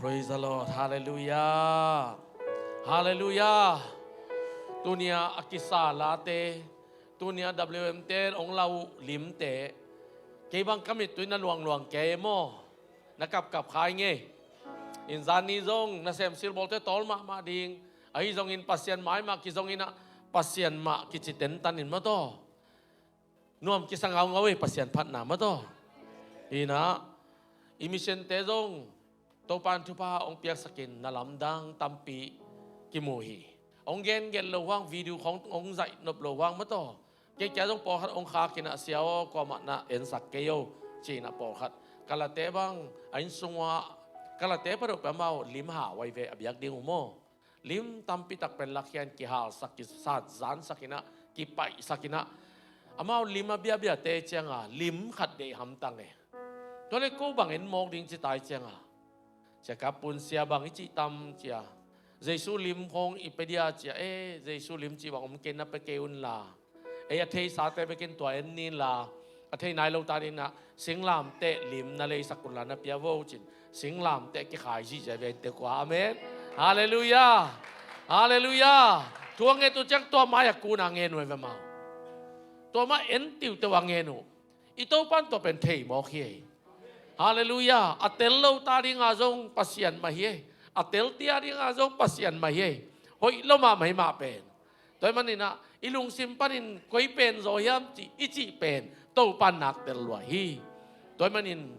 Praise the Lord Hallelujah Hallelujah Tunia akisa late Tunia WMT ong lau limte Kibang kami tuina luang ke mo Nakap kay nge Inzani zong nasem silbolte tol ma ding Ay zong in pasyan mai ma kizong ina pasyan ma kichitentanin mo to Nuam kisangaw ngawe pasyan pat na mo to Ina imisyen tezong Topan tupa ong piyak sakin nalamdang tampi kimuhi. Ong gen lawang video kong ong zai nop lawang mo to. Kaya zong pohat ong kakina siyaw ko na ensak kayo china pohat. Kalate bang ayin sungwa kalate pa ro pamaw limha waive abyak ding mo. Lim tampi tak penlakyan kihal sakit sad zan sakina kipai sakina. Amaw lima biya te chenga lim khat de hamtang e. Tole ko bangin mok ding si tai chenga. Siya kapun siya bang ichi tam siya. Jesu lim kong ipedia siya Jesu lim siya bang umkin na pekeun la. Atay sa te pekin tuwain nila. Atay nailo tani na singlam te lim na lay sakula na piyawo chin. Singlam te kikay siya bente ko. Amen. Hallelujah. Hallelujah. Tuwang ito siyang tuwa maya kuna ngeno eva mau. Tuwa ma entiu tuwa ngeno. Ito pan to pentay mo kiye. Hallelujah. Atel lo tari nga zong pasyan mahiye. Atel tiari nga zong pasyan mahiye. Hoy lo ma mahi ma pen. Toy manina ilung simpanin koy pen zoyam ti ichi pen. To panak tel wahi. Toy manin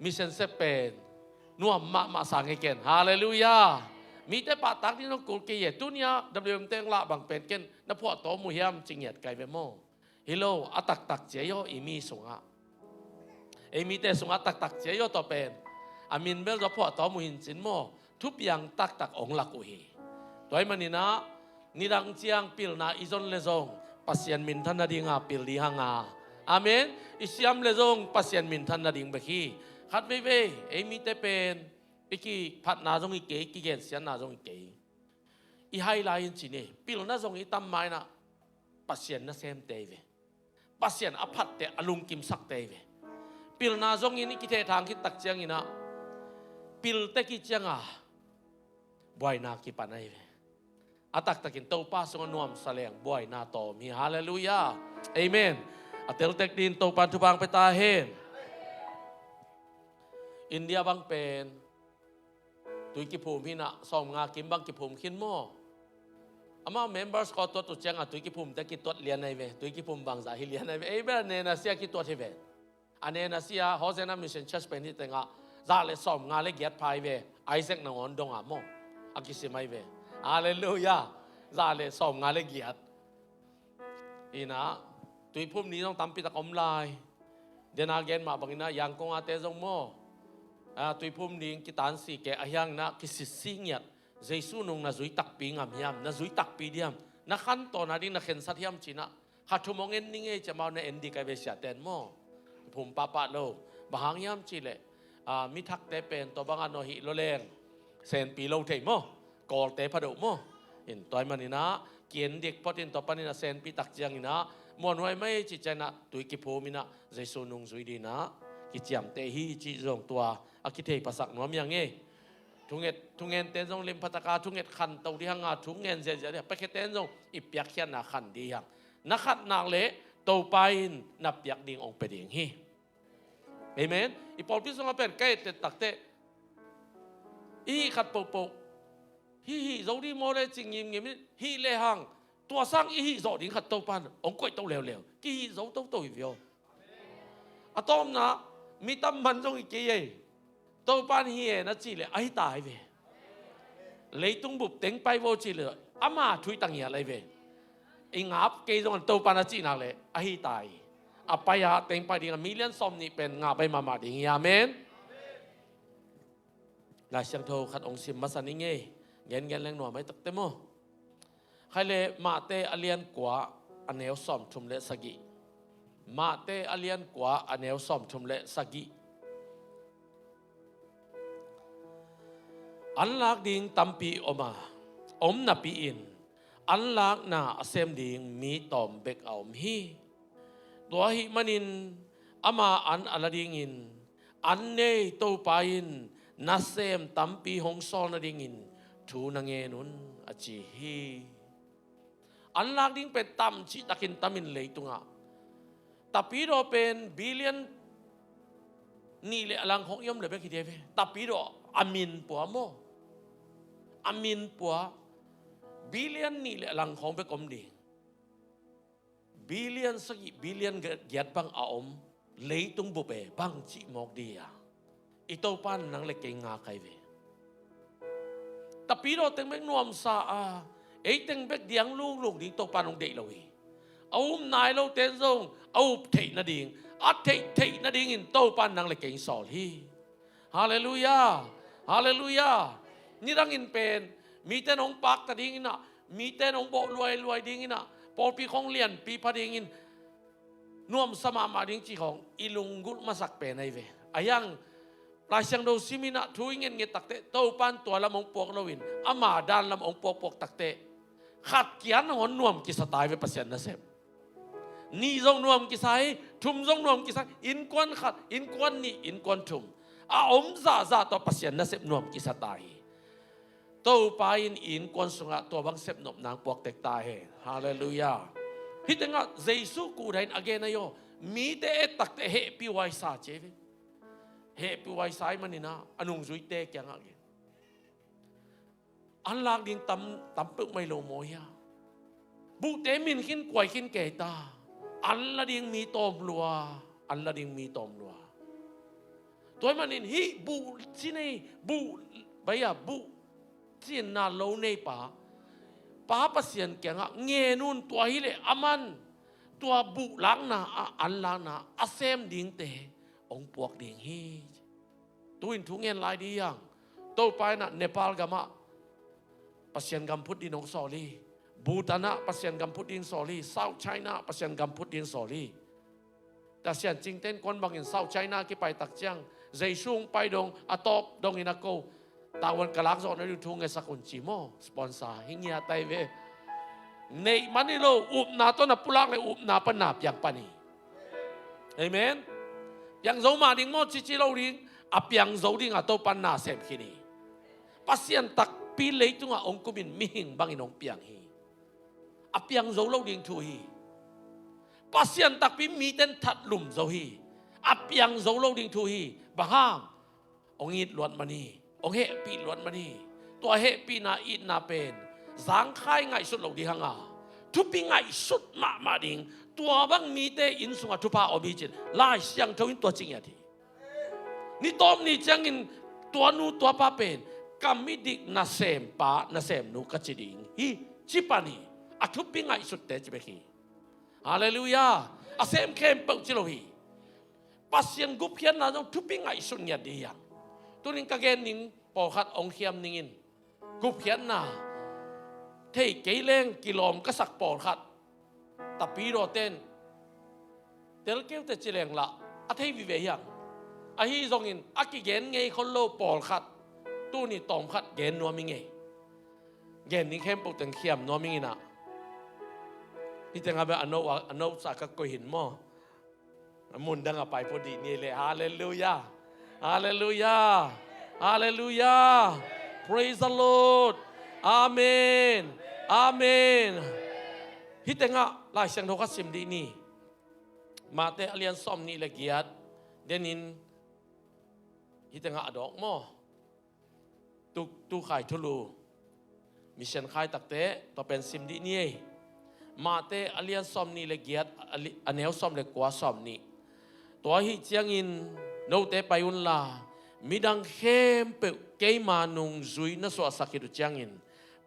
mission se pen. Nuam ma sangiken. Hallelujah. Mite patak ni no kulkiye. Tunya WMT la bang pen ken na po to muhiam chingyat kay mo. Hello atak jeyo imi sunga. Mi te sunga tak jeyo to pen. Amin bel do po to muhin sin mo. Tup yang tak ong lakuhi. Toy manina nidang chiang pil na izon lezong pasyan min than na ding pil di hanga. Amen. Isyam lezong pasyan min than na ding beki. Khat be mi te pen iki phat na zong ike ki gen sian na zong ike. I highlight chine pil na zong itam mai na pasyan na sem teve. Pasyan aphat te alung kim sak teve. Pil na zong ini kita thang kit tak chiang ina pil te ki chiang boy na ki panai atak takin to pa song nuam saleng boy na to mi hallelujah amen atel tek din to pan tu bang petahen India bang pen tu ki phum hina som nga kim bang ki phum khin mo ama members ko to chiang tu ki phum te ki tot lian nai ve tu ki phum bang za hi lian nai ve amen ne na sia ki tot he ve ane na sia Hosea Mission Church pen ni tenga za le som nga le giat phai ve Isaac na ngon dong mo akisimai ve hallelujah za le som nga le giat ina tui phum ni nong tampi ta kom lai den again ma bangina yang kong ate jong mo tui phum ni kitan si ke ahyang na kisisingyat Jesu nong na zui tak pi ngam yam na zui tak pi diam na khan to na ding na khen sat yam china khathumong en ninge chamau na endi ka ve sia ten mo phum papa lo bahang yam chile mi thak te pen to bang ano hi lo leng sen pi lo thei mo kol te phadu mo in toy manina kien dik potin to panina sen pi tak chiang ina mon hoi mai chi chana tui ki phomina Jesu nung zui di na ki chiam te hi chi jong tua akithei pasak nom yang e thungen ten jong lim phataka thunget khan to di hanga thungen je je pa kheten jong ipyak khian na khan di yang na khat nak le to pain na piak ding ong peding hi amen ipol pi song pen kai te takte i khat po hi zo di mo le ching yim ngim hi le hang tua sang i hi zo ding khat to pan ong koi to lew ki hi zo to vio atom na mi tam man jong ki ye to pan hi na chi le ai tai ve leitung bup teng pai wo chi le ama thui tang ya lai ve ingap ke jong to pan na chi na le ai tai apaya teng pai ding million som ni pen nga pai mama ding amen la siang tho khat ong sim masani nge gen leng no mai tak te mo khaile ma te alian kwa aneu som thum le sagi ma te alian kwa aneu som thum le sagi an lak ding tampi oma om na pi in an lak na asem ding mi tom bek aum hiตัวหิมันินอามาอันอลาดิงินอันเนโตปายิน na sem tampi hong sol na dingin thu na nge nun achi hi an lak ding pe tam chi takin tamin leitunga tapiro pen billion ni le alang hong yom le be ki deve tapiro amin po mo amin po billion ni le alang hong be kom ding billion sagi billion gyat bang aom leitung bu pe bang chi mok dia ito pan nang le ke nga kai ve tapiro teng mek nuam sa a ei teng bek diang lung lung ding to pan ong dei lo hi aum nai lo ten zong au thei na ding at thei na ding in to pan nang le ke sol hi hallelujah hallelujah ni rang in pen mi ten ong pak ta ding ina mi ten ong bo luai ding ina pol pi khong lian pi pa ding in nuam sama ma ding chi khong ilung gul masak pe nai ve ayang lai siang do simina thuing en nge takte to pan to la mong pok lowin ama dan lam ong pok takte khat kian ngon nuam ki satai ve pasien na sep ni zong nuam ki sai thum zong nuam ki sai in kwan khat in kwan ni in kwan thum a om za to pasien na sep nuam ki satai to pa in kwan sunga to bang sep nop nang pok tek ta he hallelujah hitenga jesu ku dain again ayo mi te takte he pi wai sa che he pi wai sai manina anung zui te kyang age an lak ding tam pek mai lo mo ya bu te min khin kwai khin ke ta an la ding mi tom lua an la ding mi tom lua toy manin hi bu chi nei bu baya bu chin na lo nei pa pasien kyang nge nun tua hi le aman tua bu lang na an lang na asem ding te ong puak ding hi tuin thungen lai di yang to pai na Nepal gama pasien gam put din ong soli Bhutana pasien gam put din soli South China pasien gam put din soli ta sian jing ten kon bang in South China ki pai tak chiang zai sung pai dong atop dong in a ko tawan kalak zo na du thung e sakun chi mo sponsor hingya tai ve nei manilo up na to na pulak le up na pa na piang pani amen yang zo ma ding mo chi lo ding apiang zo ding ato pan na sem kini pasien tak pi leitunga ong kumin mihing bangin ong piang hi apiang zo lo ding thu hi pasien tak pi mi ten that lum zo hi apiang zo lo ding thu hi bahang ong it luat mani ong he pi luat mani tua he pi na it na pen zang khai ngai sut lo di hanga thu pi ngai sut ma ding tua bang mi te in sunga thu pa obi chin lai siang thawin tua ching ya thi ni tom ni chang in tua nu tua pa pen kami dik na sem pa na sem nu ka chi ding hi chi pa ni a thu pi ngai sut te chi be khi hallelujah a sem kem pau chi lo hi pasien gup hian na jong thu pi ngai sut nya di yang tunin ka gen ning po khat ong khiam ningin gup hian na thei keileng kilom ka sak por khat tapi ro ten tel keu te chileng la a thei vi ve yang a hi zong in a ki gen ngei khol lo por khat tu ni tom khat gen no mi nge gen ni khem pu teng khiam no mi na ni teng abe ano sa ka ko hin mo mun dang a pai podi ni le hallelujah hallelujah hallelujah praise the Lord amen amen hitenga lai siang thoka sim di ni mate alian som ni legiat denin hitenga adok mo tu khai thulu mission khai takte to pen sim di ni mate alian som ni legiat aneu som le kwa som ni to hi chiang in no te payun la midang khem pe ke manung zui na so sakit chiang in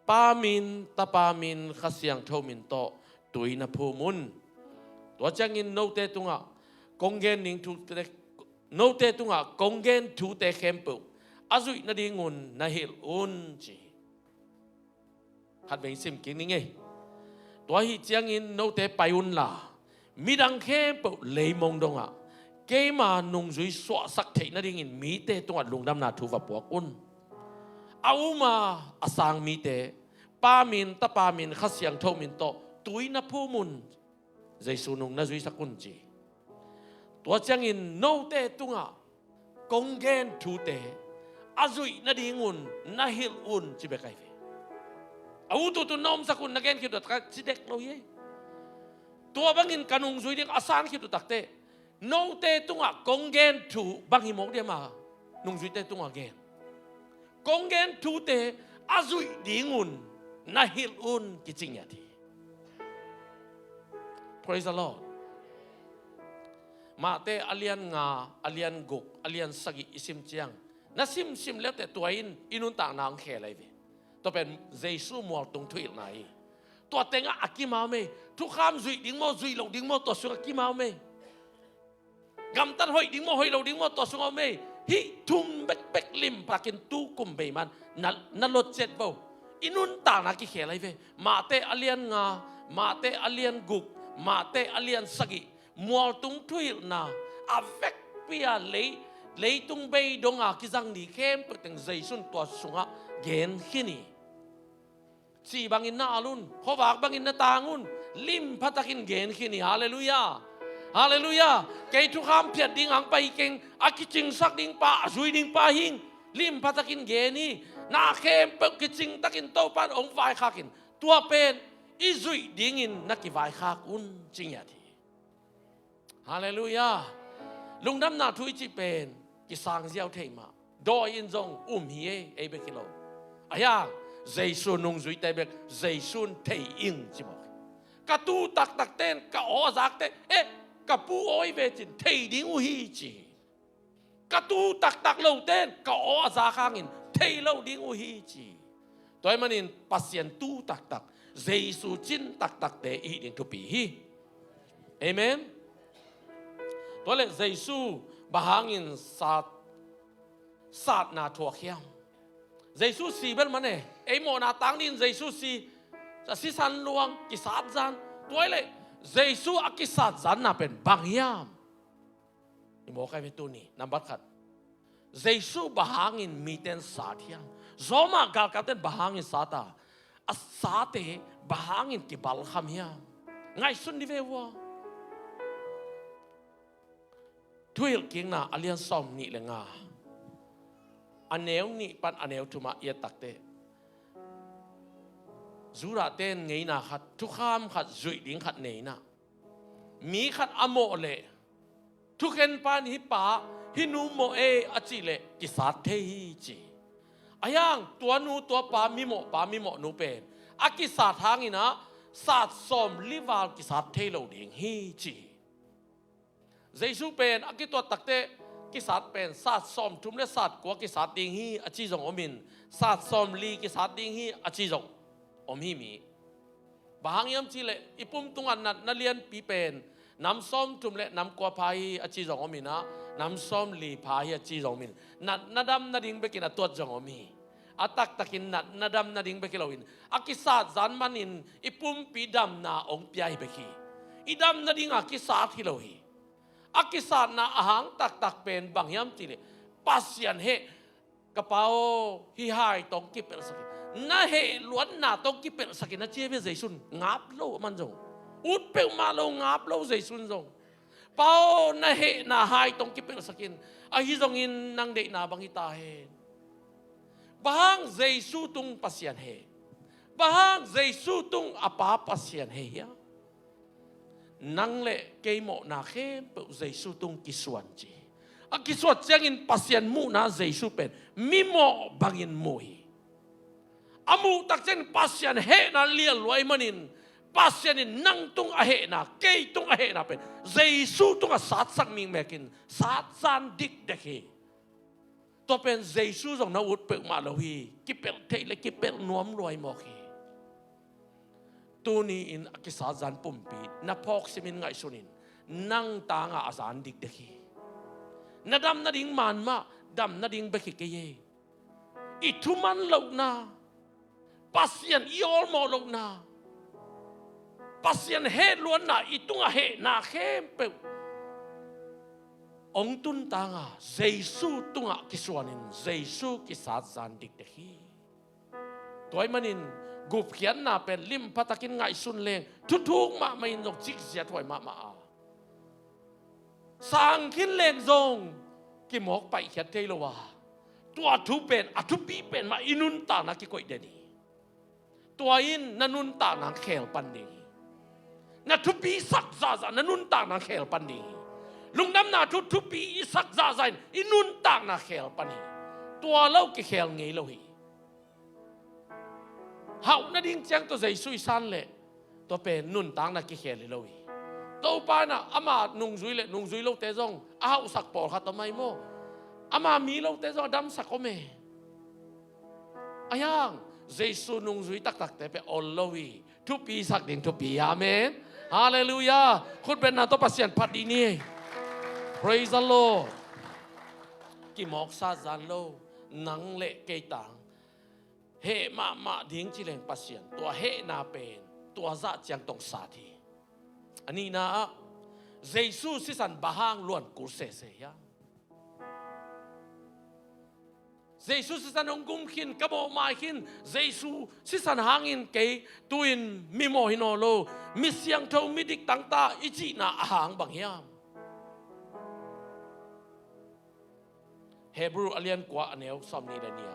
pamin tapamin khasiang thomin to tuina phumun to chiang in no te tunga konggen ning thu te no te tunga konggen thu te khem pe azui na dingun na hil un chi khat be sim king ni nge to hi chiang in no te payun la midang khem pe leimong donga ke ma nung zui so sak thei na ding in mi te tunga lungdam na thu va puak un auma asang mi te pamin tapamin khasiang thomin to tuina phumun jaisu nung na zui sakun chi to chang in no te tunga konggen thu te azui na dingun na hilun ci be kai ve au tu nom sakun na gen ki dot ka ci dek lo ye tua bangin kanung zui ding asan ki tu takte no te tunga kongen tu bangi mok dia ma nung zui te tunga gen kongen tu te azui dingun na hilun ki cingya di praise the Lord ma te alian nga alian guk alian sagi isim chiang na sim le te tuain inun tang nang khe lai ve to pen jesu mol tung thuil nai to tenga akima me thu kham zui ding mo zui lo ding mo to su akima me gam tan hoi ding mo hoi lo ding mo to su me hi thum bek lim prakin tu kum be man na lot jet bo inun tang na ki khe lai ve ma te alian nga ma te alian guk ma te alian sagi mol tung thuil na avek pia lấy tung bay đông à cái răng đi khem tự từng dây xuân tuột xuống á gen khi nì chỉ bằng in na luôn khó vác bằng in na tang luôn lim phát takin gen khi nì hallelujah hallelujah cái thu kham phiệt đinh ang bay keng aki ching sak đinh pa zui đinh pa hing lim phát takin gen nì na khem tự cái ching takin tàu pan ông vai khakin tua pen i zui đinh in na ki vai khak un ching ya thi hallelujah lung đam na thui chi pen ki sang ziao thei ma do in zong hi e be kilo aya jaisun nung zui te bek jaisun thei ing chi mo ka tu tak ten ka o zak te ka pu oi ve chin thei ding u hi chi ka tu tak lo ten ka o za khang in thei lo ding u hi chi toy manin pasien tu tak jaisu chin tak te i ding tu pi hi amen toile jaisu bahangin sat na thua khiam Giêsu si bên mane ấy mồ na tang din Giêsu si sa si san luang ki sat zan toile Giêsu aki sat zan na pen bang hiam imo kai tu ni number khat Giêsu bahangin miten sat hiam zoma gal katen bahangin sata asate bahangin ki bal kham hiam ngai sun di vewa thuil king na alian som ni lenga aneu ni pan aneu tuma ye takte zura ten ngei na khat thu kham khat zui ding khat nei na mi khat amo le thu ken pan hi pa hi nu mo e achi le ki sat the hi chi ayang tua nu tua pa mi mo nu pen aki sat hang ina sat som liwal ki sat the lo ding hi chi Giêsu pen aki to takte ki sat pen sat som thum le sat ko ki sat ding hi achi jong omin sat som li ki sat ding hi achi jong om hi mi bahang yam chi le ipum tungan na lian pi pen nam som thum le nam ko phai achi jong omina nam som li phai achi jong min na dam na ding bekin atot jong omi atak takin na dam na ding bekilawin aki sat zan manin ipum pi dam na ong piai beki idam na ding aki sat hilohi akisat na ahang tak pen bangyam chile pasyan he kapao hi hai tong kipel sakin na he luan na tong kipel sakin na cheve jaisun ngap lo man jong ut pe ma lo ngap lo jaisun jong pao na he na hai tong kipel sakin a hi jong in nang de na bangi ta he bahang jaisu tung pasyan he bahang jaisu tung apa pasyan he ya nang le kay mo na khem pe Giêsu tung kiswan chi a kiswat chang in pasien mu na Giêsu pen mi mo bangin moi amu tak chen pasien he na lial loi manin pasien in nang tung a he na kay tung a he na pen Giêsu tung a sat sak ming mekin sat san dik dekhi to pen Giêsu jong na ut pe ma lo hi kipel thei le kipel nuam loi mo khi tu ni in akisa zan pumpi na pok simin ngai sunin nang tanga azan dik dekhi na dam na ding man ma dam na ding beki ke ye ituman lo na pasien iol mo lo na pasien he luan na itunga he na khem pe ong tun tanga Giêsu tunga kiswanin Giêsu kisat zan dik dekhi toy manin gup khian na pen lim patakin ngai sun leng thuk ma mai nok chik sia thoi ma sang khin leng zong ki mok pai khiat thei lo wa ตัวทุเป็นอทุปีเป็นมาอินุนตานักกิโกยเดนีตัวอินนันุนตานักเขลปันนีนัทุปีสักซาซานันุนตานักเขลปันนีลุงน้ำนาทุปีสักซาซาอินุนตานักเขลปันนีตัวเล่ากิเขลเงี้ยเลยเฮานั่นดิ้งจังตัวใจสุยสันเลยตัวเป็นนุนตานักกิเขลเลยตัวป้าน่ะอามานุ่งซุยเลยนุ่งซุยโลเตจงอาอุสักปอลขัดตัวไม่โมอามามีโลเตจงดำสักก็ไม่อายังเจสุนุ่งซุยตักแต่ไปออลโลวีทุปีสักดิ่งทุปีอาเมนฮาเลลูยาคุณเป็นนาตัวปัสยันพัดดีนี่ praise the Lord กิมอกซาจันโลนังเละเกตังเฮมาดิ้งจิเลงปัสยันตัวเฮนาเป็นตัวซาจังตรงสาธีอันนี้นะเยซูสิสันบาฮังล้วนกุศลเสียเยซูสิสันองกุมขินกระบอกไม้ขินเยซูสิสันหางินเกยตุยนมิโมฮิโนโลมิเสียงเท่ามิดิกตังตาอิจินาอาหางบางยามเฮบรูอเลียนกว่าอันเนวสอมนีเดเนีย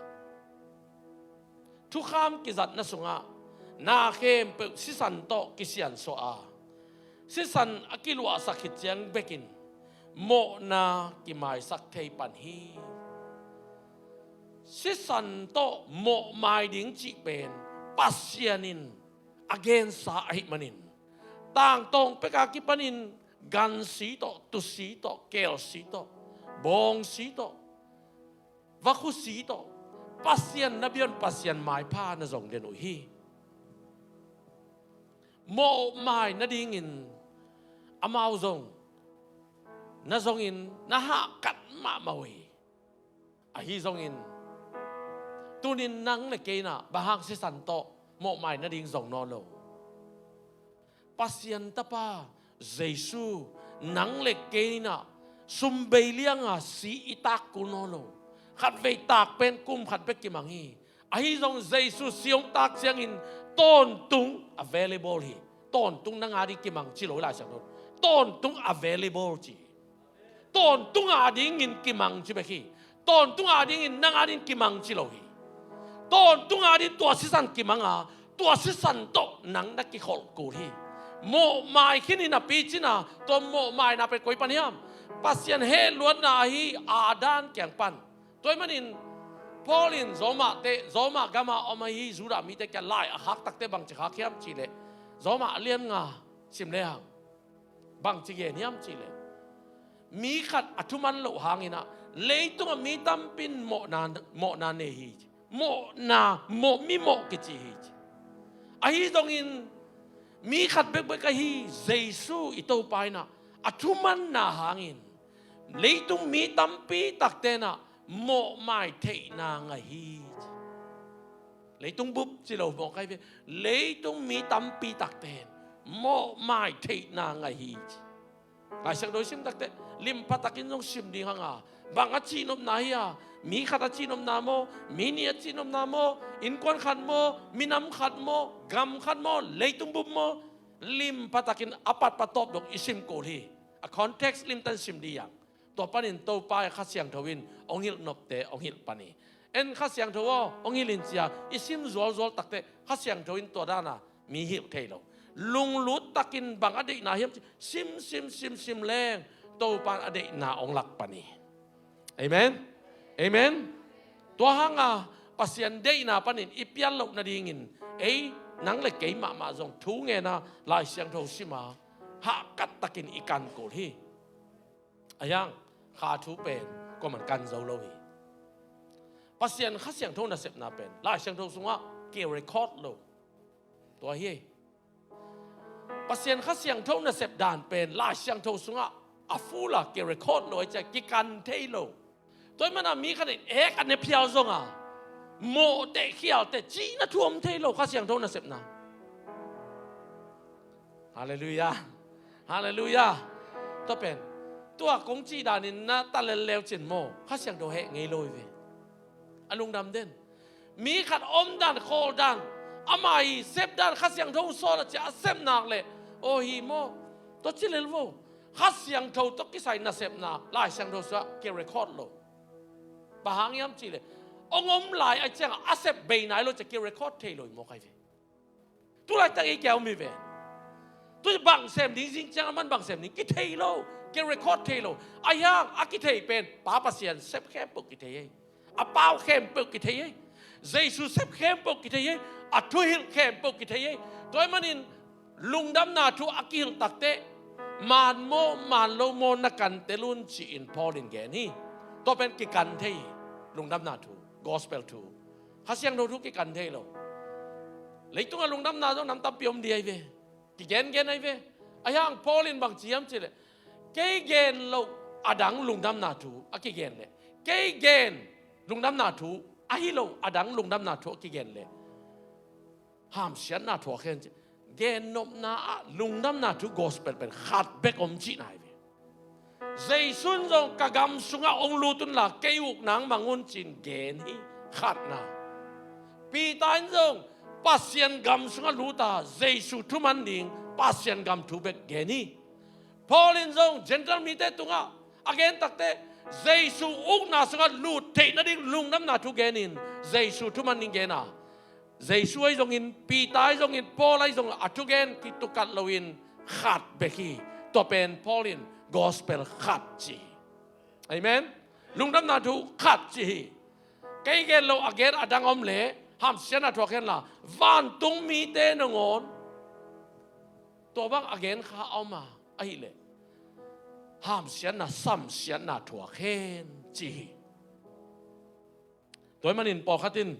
ทุกคำกิจัดนัสุงะนาเข้มเปิดสิสันโตกิเซียนโซอาสิสันอากิลวาสักขิดยังเบกินโมนากิมายสักเทปันฮีสิสันโตโมไมดิ้งจีเป็นปัสยานิน against สาหิมันินต่างตรงเปกากิปันินกันสีโตตุสีโตเกลสีโตบงสีโตวัคุสีโตปัสยันนบียนปัสยันไม้ผ้านะจงเดนุฮีโมไมนาดิ้งินอามาจงน่าจงอินน่าหักกัดมาวีอาฮีจงอินตุนินนังเล็กน่ะบางสิสันโตโมไมนาดิ้งจงนอโลปัสยันตาป้าเยซูนังเล็กน่ะสุมเบลียงอ่ะสีอิตากุนอโลขัดเวตากเป็นกุมขัดเป็กกิมังฮีอาฮีจงเยซูเสียงตากเสียงอินต้นตุง available ฮีต้นตุงนังอาดิกิมังจิโร่ลายสังโนต้นตุง available จีต้นตุงอาดิงินกิมังจิเบกีต้นตุงอาดิงินนังอาดิกิมังจิโร่ฮีต้นตุงอาดิตัวสิสันกิมังอ่ะตัวสิสันโตนังนักกิขอลกูฮีโมไม้ขินินาปีจินาตัวโมไม้นาเป็นกุยปัญญามปัสยันเฮล้วนนาฮีอาดานแกงปันตัวมันอินพอลินโซมาเตโซมากามาอมาฮีจูรามีแต่แกไล่หักตักเตบังจิฮักยามจิเลโซมาเลียนงาสิมเลหังบังจิเกนยามจิเลมีขัดอัตุมันโลหังอินะเลยตัวมีตั้มปินโมนาเนฮีโมนาโมมีโมกิจิฮีไอ้ตรงอินมีขัดเบกเบกฮีเยซูอิโตไปนะอัตุมันนาหังอินเลยตัวมีตั้มปีตักเตนะโมไม่เทนางฮีเลยต้องบุบจิโร่บอกให้เป็นเลยต้องมีตั้มปีตักเตนโมไม่เทนางฮีหลายสักโดยซิมตักเตลิมพัตกินต้องซิมดีฮังอ่ะบางอาชีนมนายอ่ะมีขัดอาชีนมนาโมมีเนียชีนมนาโมอินควันขัดโมมีน้ำขัดโมกำขัดโมเลยต้องบุบโมลิมพัตกินอปัตปตบดอกอิซิมโกลีอะคอนเท็กซ์ลิมตันซิมดีอย่างตัวปนินตัวปลายข้าเสียงทวินองหิลนบเตองหิลปนีเอ็นข้าเสียงทว่าองหิลินเสียอิซิมจวลตักเตข้าเสียงทวินตัวด้านะมีหิลเทโลลุงลุดตักินบางอดีตนาเฮียมซิมแรงตัวปานอดีตนาองหลักปนีเอเมนเอเมนตัวหังอ่ะปัสยันเดนาปนินอิปยันโลกนาดีงินเอ้นังเล็กเก๋มาจงทูเงนะลายเสียงทวิมาหักกัดตักินอีกันโกที่อายังขาทูเป็นก็เหมือนกันเจ้าโลหีปัสยันข้าเสียงโทนเสพนาเป็นลายเสียงโทสุงว่าเกี่ยวเรคคอร์ดโลตัวเฮียปัสยันข้าเสียงโทนเสพด่านเป็นลายเสียงโทสุงว่าอาฟูล่ะเกี่ยวเรคคอร์ดโลจะกิกันเทโลตัวมันมีขนาดเอกอันนี้เพียวซงอ่ะโมเตะเขียวแต่จีน่ะท่วมเทโลข้าเสียงโทนเสพนาฮาเลลูยาฮาเลลูยาตัวเป็นตัวกงจีดานินนะตะเลวจินโมข้าเสียงโดเหงไงลอยเวอลุงดำเด่นมีขัดอมดันโคดันอามาอีเซฟดันข้าเสียงโดโซละจะเซฟนางเลยโอฮีโมตัวจิเลลโวข้าเสียงโดตัวกิสัยน่าเซฟนาลายเสียงโดสวะเกเรคอร์ดโลบางยามจีเล องอมหลายไอ้เจ้าอาเซบเบย์ไหนเราจะเกี่ยวเรคคอร์ดเทลอยมอใครเวตัวอะไรตั้งไอ้แก้วมีเวตัวบังเซมดิ้งจริงจังมันบังเซมดิ้งกิเทโลเกี่ยวเรคคอร์ดเทโลไอ้ยังอากิเทเป็นป้าปัสยันเซบแค่ปุกกิเทยอาเป้าแค่ปุกกิเทยเจสุเซบแค่ปุกกิเทยอาทุหิลแค่ปุกกิเทยตัวมันนินลุงดำนาทุอากิลตักเตมันโมมันโลโมนักันเตลุนจีอินพอลินแกนี่ตัวเป็นกิกันเทลุงดำนาทุgospel tu khasiang do thu ki kan thei lo leitung alung nam na do nam ta piom di ai ve ki gen ai ve ayang polin bang chiam chile ke gen lo adang lung nam na thu aki gen le ke gen lung nam na thu ai lo adang lung nam na thu aki gen le ham sian na thu khen gen nom na lung nam na thu gospel pen khat bek om chi nai ve dây xuân rồi cả gam sung á ông lu tuân là cây uk nắng mà ngôn chín gen hi khát na pi tain rồi pasien gam sung á lu ta dây su thu man ding pasien gam thu bek gen hi Paulin rồi gentle mi te tung á again tak te dây su uk na sung á lu te na ding lung nam na thu gen in dây su thu man ding gen à dây su ai rồi in pi tai rồi in Paul ai rồi à thu gen ki tu kat lo in khát bek hi to pen Paulin gospel khát chi amen lung đâm na thu khát chi cái gen lo again adang om le ham sian na thok hen la van tung mi te na ngon to bang again kha oma ai le ham sian na sam sian na thok hen chi toy manin po khatin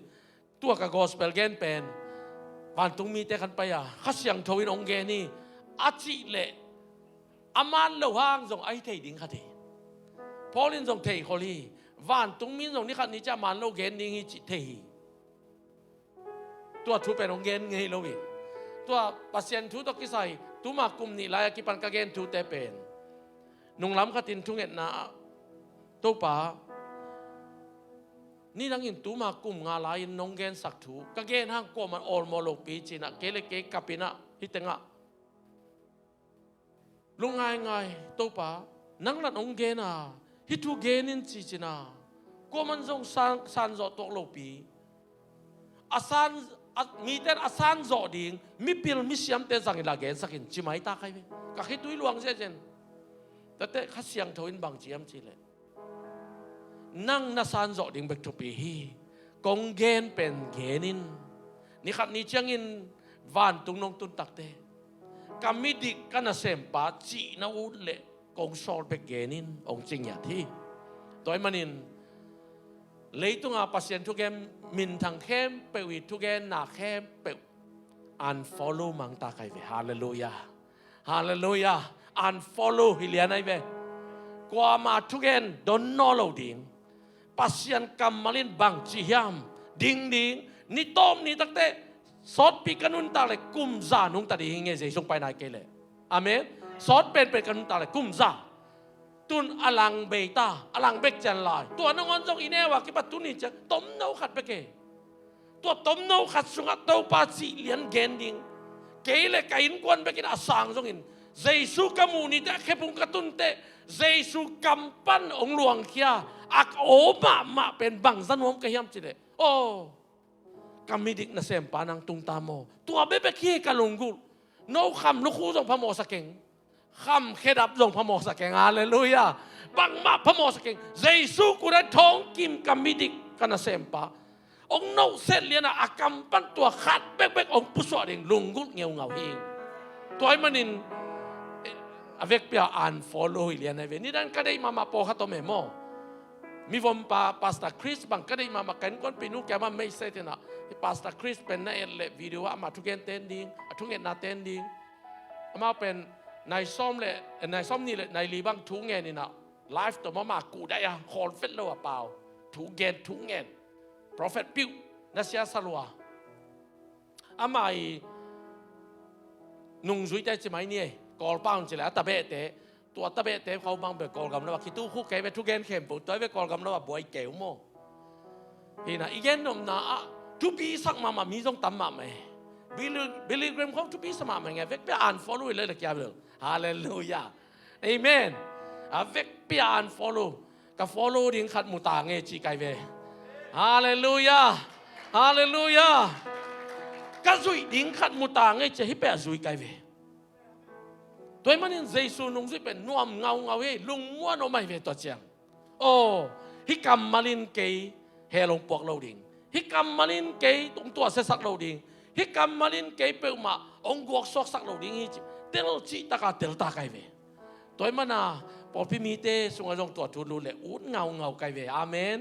tua ka gospel gen pen van tung mi te kan pa ya khasiang thowin ong gen ni achi le aman lo hang zong ai thei ding khati Paulin zong thei kholi van tung min zong ni khat ni cha man lo gen ding hi chi thei tua thu pen ong gen ngei lo wi tua pasien thu to ki sai tu ma kum ni la ki pan ka gen thu te pen nung lam khatin thu nget na to pa ni nang in tu ma kum nga la in nong gen sak thu ka gen hang ko man all mo lo pi chi na ke le ke kapina hi tenga lung ngai to pa nang lan ong gen à hi thu gen in chi china ko man jong san zo tok lo pi asan mi ten asan zo ding mi pil mi siam te zang la gen sakin chi mai ta kai ka khi tui luang se chen tate khasiang thoin bang chiam chi le nang na san zo ding bek to pi hi kong gen pen genin ni khat ni chang in van tung nong tun tak te kami di kana sempa chi na u le kong sol pe genin ong ching ya thi toy manin leitung a pasien thu gem min thang khem pe wi thu gen na khem pe unfollow mang ta kai ve hallelujah hallelujah unfollow hilian ai ve kwa ma thu gen don no lo ding pasien kam malin bang chi hiam ding ni tom ni takte sót pi kanun ta le kum za nung ta di hinge je song pai nai ke le amen sót pen kanun ta le kum za tun alang beita alang bek jan lai to nong on jong ine wa ki patun ni cha tom no khat pe ke to tom no khat sunga to pa chi lian gen ding ke le kain kwan be kin asang jong in jesu kamu ni ta khepung katun te jesu kampan ong luang khia ak o ma pen bang zan mom ka hiam chi le oh kami dik na sempa nang tung tamo tua bebe kie kalunggul no kham lu khu jong phamo sakeng kham khedap jong phamo sakeng hallelujah bang ma phamo sakeng jesu ku da thong kim kami dik kana sempa ong no set liana akam pan tua khat bek ong puso ding lunggul ngeu ngau hi toy manin avec pia unfollow liana ve ni dan kadai mama po khato me mo mi vom pa pastor Chris bang kadai mama kan kon pinu kya ma mai se tena pastor Chris pen na le video ama thu gen tending thu gen na tending ama pen nai som le nai som ni le nai li bang thu gen ni na live to mama ku da ya khol fet lo a pao thu gen prophet piu na sia salwa amai nung zui tai chi mai ni kol paung chi la ta be teตัวตะเบะเตะเขาบางแบบกอลกำแล้วว่าคิดตู้คู่แกไปทุกแกนเข้มปุ๊บตัวไปกอลกำแล้วว่าบวยเก๋วโม่เห็นนะอีกแกนนมนะทุบีสักมามีต้องตั้มมาไหมบิลลี่เกรมเขาทุบีสมาไหมไงเวกไปอ่าน follow เลยตะกี้เลยฮาเลลูยาเอเมนเวกไปอ่าน follow กับ follow ดิ้งขัดมุตาเงจีไกเว ฮาเลลูยาฮาเลลูยาก็จุยดิ้งขัดมุตางไอ้เจ้าฮิเปะจุยไกเวตัวมันนี่เจสุนุ่งจุยเป็นนวมเงาเฮ้ลุงม้วนออกมาเวตัวเจียงโอ้ฮิกำมาลินเกยเฮลงปวกเราดิ่งฮิกำมาลินเกยตรงตัวเสสักเราดิ่งฮิกำมาลินเกยเปิลมาองกวกซอกสักเราดิ่งฮิจิเตลจิตากาเตลตาไกเวตัวมันน่ะพอพิมีเตสุงอจงตัวทุลุเลอุดเงาไกเวอาเมน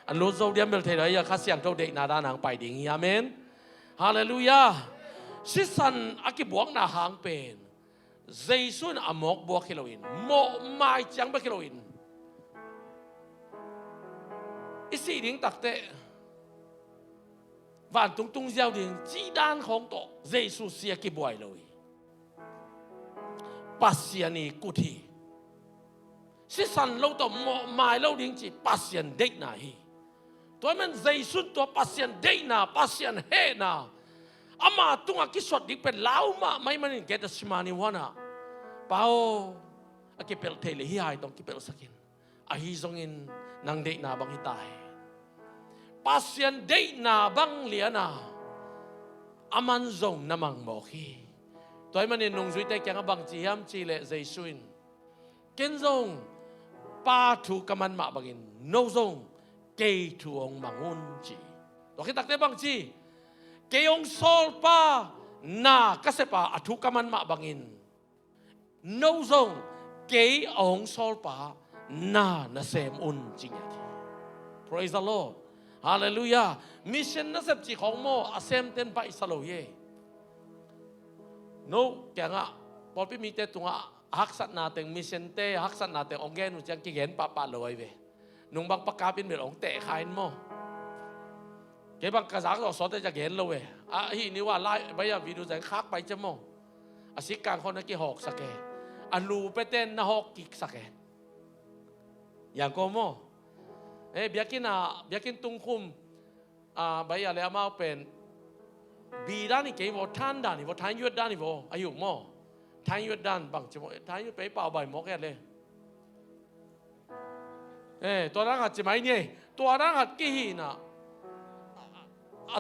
อันรู้โซเดียมเบลเทเรยข้าเสียงเท่าเด็กนาดานังไปดิ่งอาเมนฮาเลลูยาสิสันอากิบวกนาหางเป็นเจสุนอมกบวกคิโลอินโมไม่จังไปคิโลอินอีสี่ดิ่งตักเตะวันตุงเจ้าดิ่งจีดานของโตเจสุเสียกิบวยเลยปัสยานีกุฏิสิสันเราโตโมไม่เราดิ่งจีปัสยานเด็กนาฮีตัวมันเจสุนตัวปัสยานเด็กนาปัสยานเฮนาอามาตุงอากิสวดดิเป็นลาวมาไม่มันเกิดสิมานิวานะเปล่าอากิเป็นเทเลฮีไอต้องกิเป็นสักินอาฮิซงอินนางเด็กนาบังฮิตายปัสยันเด็กนาบังเลียนาอามันซงนามังบอกฮีตัวมันนี่นงจุยแต่แกงบังจีฮัมจีเลเจสุนเกินซงปาถูกมันมาบังอินโนซงเกยถูองมังอุนจีตัวคิดตักเตบังจีKayong sol pa na kasi pa atukaman mabangin. No zong kayong sol pa na nasem un jingyati. Praise the Lord. Hallelujah. Mission nasep chi kong mo asem ten pa isalo ye. No, kaya nga polpi mite tunga haksat natin mission te haksat natin onggen udyang kigen papaloy we. Nung bang pakapin bil ong te kain mo. Kaya bang kasak to so teจะเห็นเลยฮีนี่ว่าไล่ไปวิดีโอจะคักไปจะมั้งสิกางคนนักกีฬาสักแกลูไปเต้นนักฮอกกิกสักแกอย่างก็มั้งเบียกินตุงคุมไปอะไรมาเป็นบีด้านนี่เกี่ยวกับท่านด้านนี่ว่าท่านยุดด้านนี่ว่าอายุมั้งท่านยุดด้านบางจังหวะท่านยุดไปเป่าใบหมอกแค่เลยตัวนั้นอาจจะไม่เนี่ยตัวนั้นอาจกี่น่ะ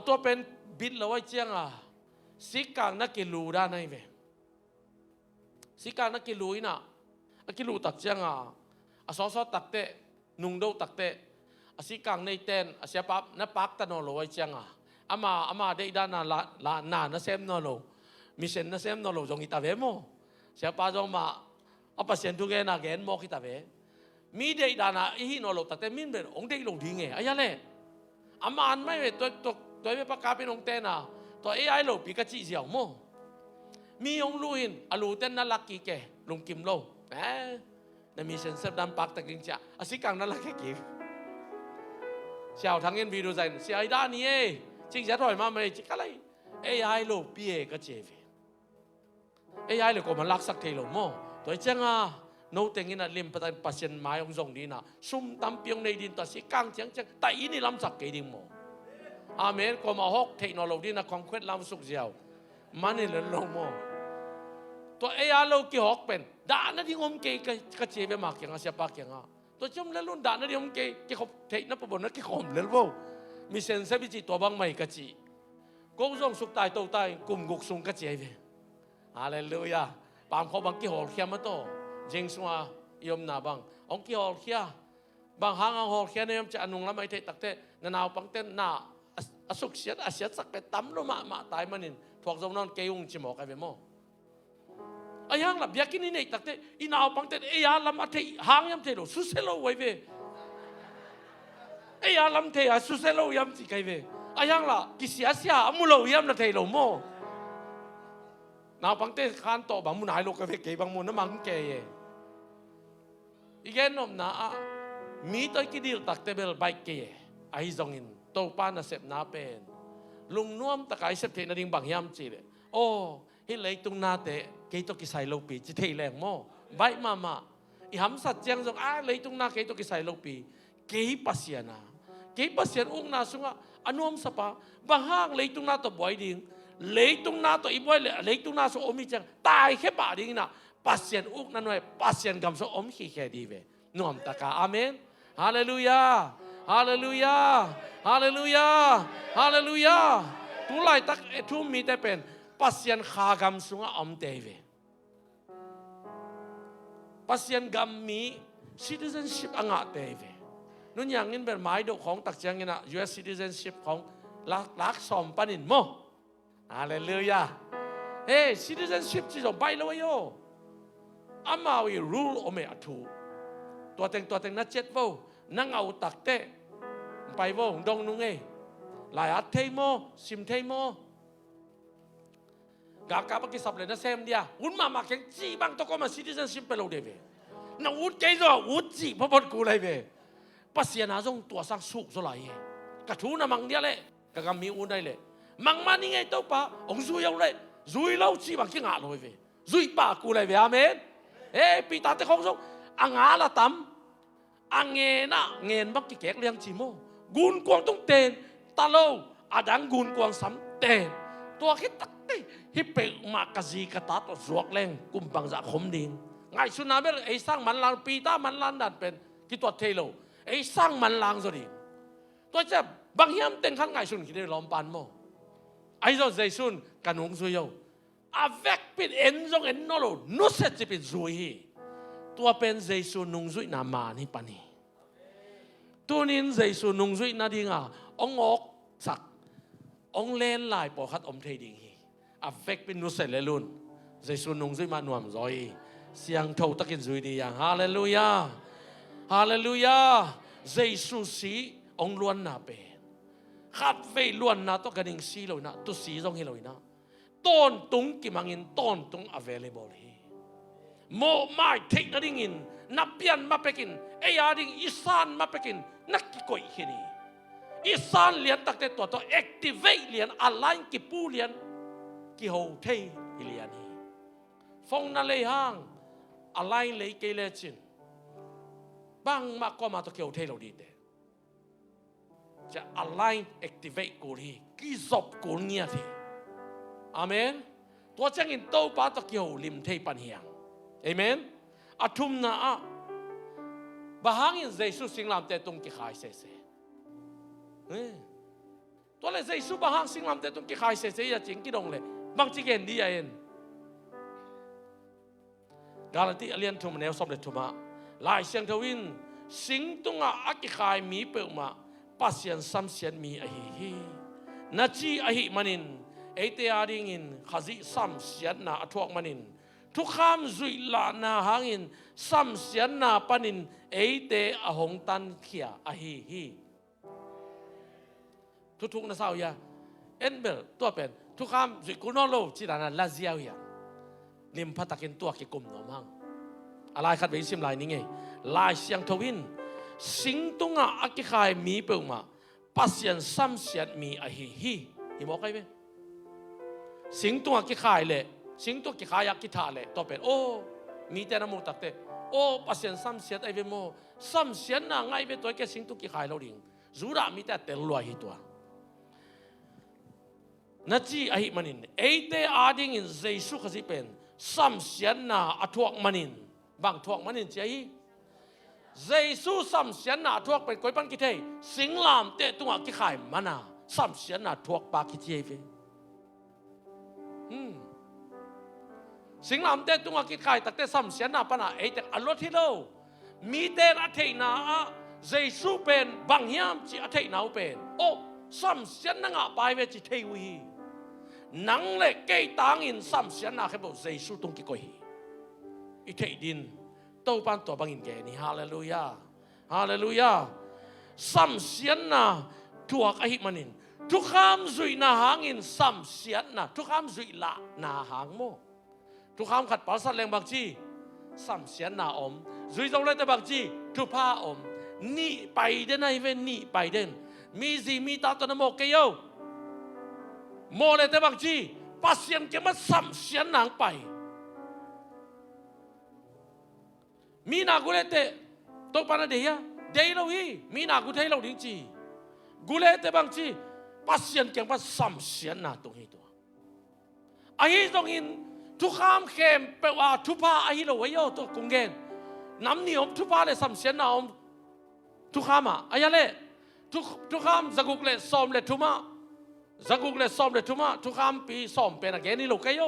ตัวเป็นบิดเราไว้เจียงสิกางนักกิลูด้านไหนเวสิกางนักกิลูอีน่ะกิลูตักเจียงสอตักเตะนุ่งโดตักเตะสิกางในเต้นเสียปั๊บนับปักตันเราไว้เจียงอามาได้ด้านน่ะเซมนอโลมิเซนน่ะเซมนอโลจงอิตาเวโมเสียปั๊บจงมาปัสยันทุกเกน่ะเกนโมกิตาเวมีได้ด้านอีนอโลตักเตะมินเป็นองค์ได้ลงดีไงอะไรเลยอามาอันไม่เป็นตัวไม่ประกาศเป็นองค์เต้นตัวAI เราปีกจีเสียวโมมีองค์ลุยนลูเต้นน่ารักกี่แกลุงกิมโลนั่นมีเซนเซอร์ดันปักตะกิงจ้าสิกังน่ารักกี่เสียวทั้งเงินวิดีโอใจเสียด้านนี้จริงจะถอยมาไม่จริงอะไร AI เราปีกเจฟ AI เราก็มันรักสักทีเราโมตัวเจ้าโน้ตเต็งน่ะเลี้ยงประปัสยันไม้องค์ทรงดีน่ะซุ่มตั้มเปียงในดินตัวสิกังเจียงแต่อีนี่ลำสักกี่ดิ่งโมอาเมนก็มาฮอกเทคโนโลยีนะคอมควดลำสุกเจียวมันนี่เลยลงโมตัวเอไอเรากี่ฮอกเป็นด่านนั่นที่งมเกยก็เจ็บไปมากอย่างเสียปากอย่างตัวจมเล่นลุ่นด่านนั่นที่งมเกยกี่ขบเทคนั่นปะบนนั่นกี่ขมเล่นโบมีเซนเซบิจิตัวบางไม่กะจีกูส่งสุกตายโตตายกลุ่มกุกซุงกะเจ็บฮาเลลูยาปามเขาบางกี่ฮอกเขียมาโตเจงสัวยมนาบางองกี่ฮอกเขียบางหางฮอกเขียเนี่ยจะอนุงแล้วไม่เทตักเตนนาวปังเต้นหน้าสุขเสียอาเสียสักไปตั้มลงมาตายมันนี่พวกเรานอนเกยุงจิมอกไอ้เบโมไอ้ยังล่ะเบียกินนี่เนี่ยตักเตอินาวปังเตไอ้ยาลำอัฐิหางยำเทโลสุเซโลไว้เบไอ้ยาลำเทอะสุเซโลยำจิไกเบไอ้ยังล่ะกิเสียอามุโลยำละเทโลโมนาวปังเตคานโตบางมุนหายโลกเบเกบางมุนน้ำมันเกยอีกแค่นมนะมีตัวกิดิลตักเตเบลใบเกยไอ้จงอินโตปานาเสพนาเป็นลุงน่วมตะไคร้เสพเทนาดิ่งบางยามจีเลยโอ้ฮิเลยตุงนาเตะเกยตกิไซโลปีจะเทแรงโม่ใบมาอีหำสัตเจียงจงเลยตุงนาเกยตกิไซโลปีเกยปัสยานาเกยปัสยานอุ้งนาสุงอนุมสปาบางห้างเลยตุงนาตัวบ่อยดิ่งเลยตุงนาตัวอีบ่อยเลยตุงนาสุอมิจังตายแค่ป่าดิ่งนะปัสยานอุ้งนั่นไว้ปัสยานกำสุอมขี้แค่ดีเวน่วมตะกาอาเมนฮาเลลูยา ฮาเลลูยาฮาเลลูยาฮาเลลูยาตุไลตักทุมมีแต่เป็นปัสยันขากำสุงอมเตเวปัสยันกำมี citizenship อ่างเตเวนุ่นอย่างนี้เป็นหมายดูของตักเจียงนะ U.S. citizenship ของลักสอมปนินโมฮาเลลูยาเฮ้ citizenship ที่จะไปเลยโยอามาวิ rule โอเมอทูตัวเต็งนัดเจ็ดโวนั่งเอาตักเตะไปโวดงนุ่งเอหลายอัดเทโมซิมเทโมกากาปกิสับเลยนะเซมเดียอุ่นมาเก่งจีบังตะโกมา citizenship ไปเลยเดเวน่าอุ่นเก่งจ้ะอุ่นจีพอพอกูเลยเวปัสยานาจงตัวสักสุกสลายกระทูน่ะมังเดียเลยกะกำมีอุ่นได้เลยมังมานี่ไงตัวป้าองซุยเอาเลยซุยเล่าจีบังเก่งอ่ะเลยเวซุยป้ากูเลยเวอาเมนเฮ้ปีตาเตะของซงอ่างอาละตั้มอ่างเงินบักกี่แกกเลี้ยงจีโมกุนกวางต้องเตนตาโลอาดังกุนกวางซ้ำเตนตัวคิดตักฮิปเปมากระซีกระตาตัวสวกแรงกุมบังจะขมดิ่งไงสุนาเบลไอ้สร้างมันลางปีตามันลานดัดเป็นกี่ตัวเทโลไอ้สร้างมันลางสุดีตัวจะบางยามเต็งขันไงสุนคิดได้ล้อมปานโมไอ้เจ้าใจสุนกันหงสุยโยอาเวกเป็นเอ็นจงเอ็นโนโลนุสจะเป็นสุยตัวเป็นใจสุนนุงสุยนามานี่ปานีตัวนี้ใจสุนนุงสุยนาดีงาองอกสักองเล่นลายปอคัดอมเทดิงอาเวกเป็นนุสเลลุนใจสุนนุงสุยมาหน่วมซอยเสียงเท่าตะกินสุยดีอย่างฮาเลลูยาฮาเลลูยาใจสุสีองล้วนนาเป็นขัดเวล้วนนาต้องกันดิงสีเลยนะตัวสีต้องเห็นเลยนะต้นตุงกิมังอินต้นตุง available ฮีโมไม่เทคนาดิ่งอินนับเปียนมาไปกินเอียดิ่งอีสานมาไปกินนักกิโกยฮีนี่อีสานเลียนตักแต่ตัว activate เลียนอะไรกิปูเลียนกิโฮเทเลียนฮีฟงนั่นเลยห้างอะไรเลยเกลจินบางมากก็มาตัวกิโฮเทเราดีเดจะอะไร activate กูฮีกิจบกูเงียทีอาเมนตัวจังอินโตปาตะเกียวลิมเทปันเฮียงเอเมนอาทุมนาอะบางอินเจสุสิงลามเตตุงกิขายเสเสตัวเลยเจสุบางสิงลามเตตุงกิขายเสเสยาจริงกิดงเลยบางจิเกนดีเอ็นกาลติอเลียนทุมเนวสมเด็จทุมาลายเสียงทวินสิงตุงอะอักิขายมีเปิลมาปัสยันซัมเซียนมีอหิฮีนาจีอหิมันินเอเตียดิ่งอินขจิซัมเสียนนาทวกมันินทุกคำจุยลานาหางอินซัมเสียนนาปนินเอเตอหงตันเขียอหิฮีทุกๆนะสาวยาเอ็นเบลตัวเป็นทุกคำจุยกุนอโลจิตานาลาเซียวยังลิมพัตกินตัวกิกุมนอมังอะไรขัดไปซิมลายนี้ไงลายเสียงทวินสิงตุงะอักขายมีเปิลมาปัสยันซัมเสียนมีอหิฮีฮิบอกใครไหมสิงตัวกิขายเลยสิงตัวกิขายกิถาเลยตัวเป็นโอ้มีแต่น้ำมูตักเตโอ้ปัสยันซ้ำเสียไอเวโมซ้ำเสียน่ะไงเป็นตัวแกสิงตัวกิขายเราดิ่งจูรามีแต่เตลลอยหิตัวนั่นจีไอหิมันินเอเตอาดิ่งอินเจสุขสิเป็นซ้ำเสียน่ะอัทวกมันินบางทวกมันินเจ้าเจสุซ้ำเสียน่ะทวกเป็นก้อยปันกิเทสิงลามเตตัวกิขายมันน่ะซ้ำเสียน่ะทวกปากิเทเวสิงลามเตตุงกิขายตักเตซ้ำเสียนาปนาเอเตอลอทิโลมีเตอเทนาเจสุเป็นบางยามจิอเทนาเป็นโอ้ซ้ำเสียนงะไปเวจิเทวีนังเล็กเกยตังอินซ้ำเสียนาเขาบอกเจสุตุงกิโกยอิเทดินโตปันตัวบางอินแกนี่ฮาเลลูยาฮาเลลูยาซ้ำเสียนาทัวกอหิมันินทุกคำจุยนาหางอินซ้ำเสียนาทุกคำจุยละนาหางโมทุกคำขัดปัสสาวะแรงบางจีซ้ำเสียนาอมจุยตรงเลยแต่บางจีทุกผ้าอมนี่ไปเดินไอเวนนี่ไปเดินมีซีมีตาตัวนโมเกยโยโมเลยแต่บางจีปัสยันเกมันซ้ำเสียนางไปมีนากุเลเตตกปานาเดียเดียเราฮีมีนากุเทเราดิ้งจีกุเลเตบางจีปัสยันเกมันซ้ำเสียนาตรงนี้ตัวไอ้ตรงนี้ทุกคำเข้มแปลว่าทุพาไอ้เราไว้โยตัวกงเกนน้ำเหนียวทุพาเลยซ้ำเสียนเอาทุกคำอ่ะไอ้ยันเล่ ทุกคำจะกุกเลสอมเลทุมาจะกุกเลสอมเลทุมาทุกคำปีสอมเป็นอะไรนี่ลูกเกยโย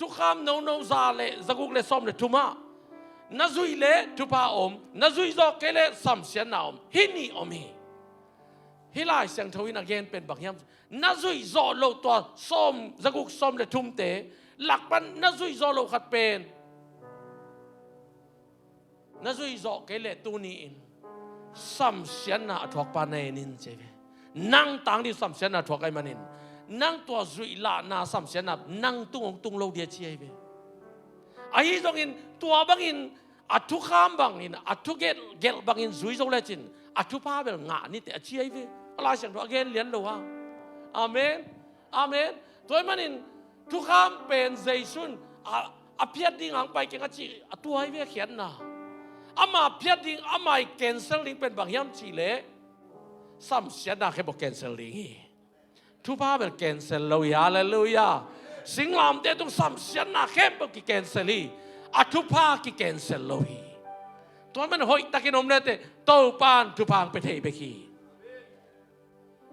ทุกคำโนซาเลจะกุกเลสอมเลทุมานาจุยเลทุพาอมนาจุยจอกเกเลสัมเสียนาอมฮินีอมฮิลายเสียงทวินagain เป็นบางอย่างนาจุยจอโลตัวสอมจะกุกสอมเลทุมเตหลักปันนาจุยจอโลขัดเป็นนาจุยจอกเกเลตูนีอินสัมเสียนาถกปานเอนินเจเวนั่งตังที่สัมเสียนาถกไอมันนินนั่งตัวจุยละนาสัมเสียนานั่งตุงโลเดียเจียเวไอ้ตรงอินตัวบางอินอัตุขามบางอินอัตุเกลบางอินจุยโซเลจินอัตุพาเบลงานี่แต่เจียเวอะไรเสียงตัวเกนเลียนโลฮะอาเมนอาเมนตัวมันอินทุกขามเป็นเจสุนอาเพียดดิ่งหางไปเก่งจีตัวไอเวเขียนนะอามาเพียดดิ่งอามาแคนเซิลลิ่งเป็นบางอย่างจีเล่สัมเสียนาแค่บอกแคนเซิลลิ่งทุพาเป็นแคนเซิลเลยฮาเลลูยาสิ่งลามเตต้องสัมเสียนาแค่บอกกิแคนเซิลลี่อาทุพากิแคนเซิลเลยตัวมันหอยตะกินอมเลเตโตปานทุพางไปเทไปขี้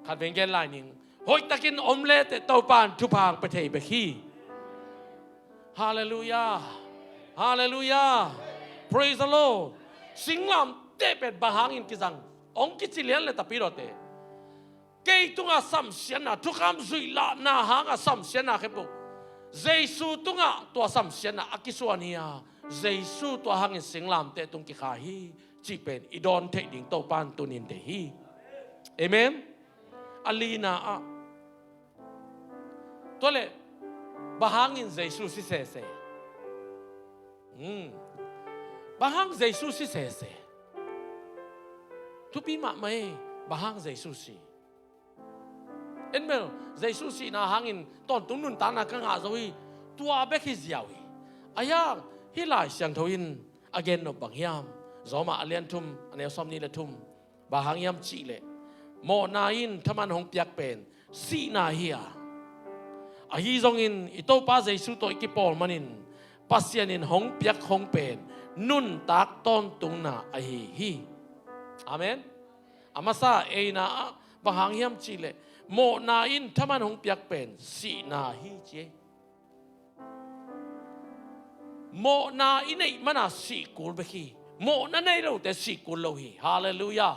ขัดเป็นแกนลายนิ่งหอยตะกินอมเลเตโตปานทุพางไปเทไปขี้ฮาเลลูยาฮาเลลูยาPraise the Lord สิ่งลามเตเป็นบางอินกิจังองค์กิจเลียนเลยแต่ปีรถเตเกยตุงอาสัมเสียนาทุกคำสุยละนาหางอาสัมเสียนาเขบุเจสุตุงอาตัวสัมเสียนาอากิสวานียเจสุตัวหางอินสิ่งลามเตตุงกิขาฮีจีเป็นอีดอนเทดิ่งโตปานตุนินเตฮีเอเมนอาลีนาอะตัวเล่บางอินเจสุสิเสbahang Jesus si sese tu pi ma mai bahang Jesus si enmel Jesus si na hangin ton tung nun ta na ka nga zoi tua be khi ziawi ayang hilai siang thoin again no bangyam zoma alian thum ane som ni le thum bahang yam chi le mo na in thaman hong piak pen si na hia a hi zong in ito pa Jesus to ikipol manin pasian in hong piak hong penนุ่นตักต้นตุงนาไอฮีอาเมนอามาซาเอนาบางหางยำจีเลโมนาอินถ้ามันหงเปียกเป็นสีนาฮีเจโมนาอินไอมันอาสีกูลเบคีโมนาในเราแต่สีกูลเราฮีฮาเลลูยา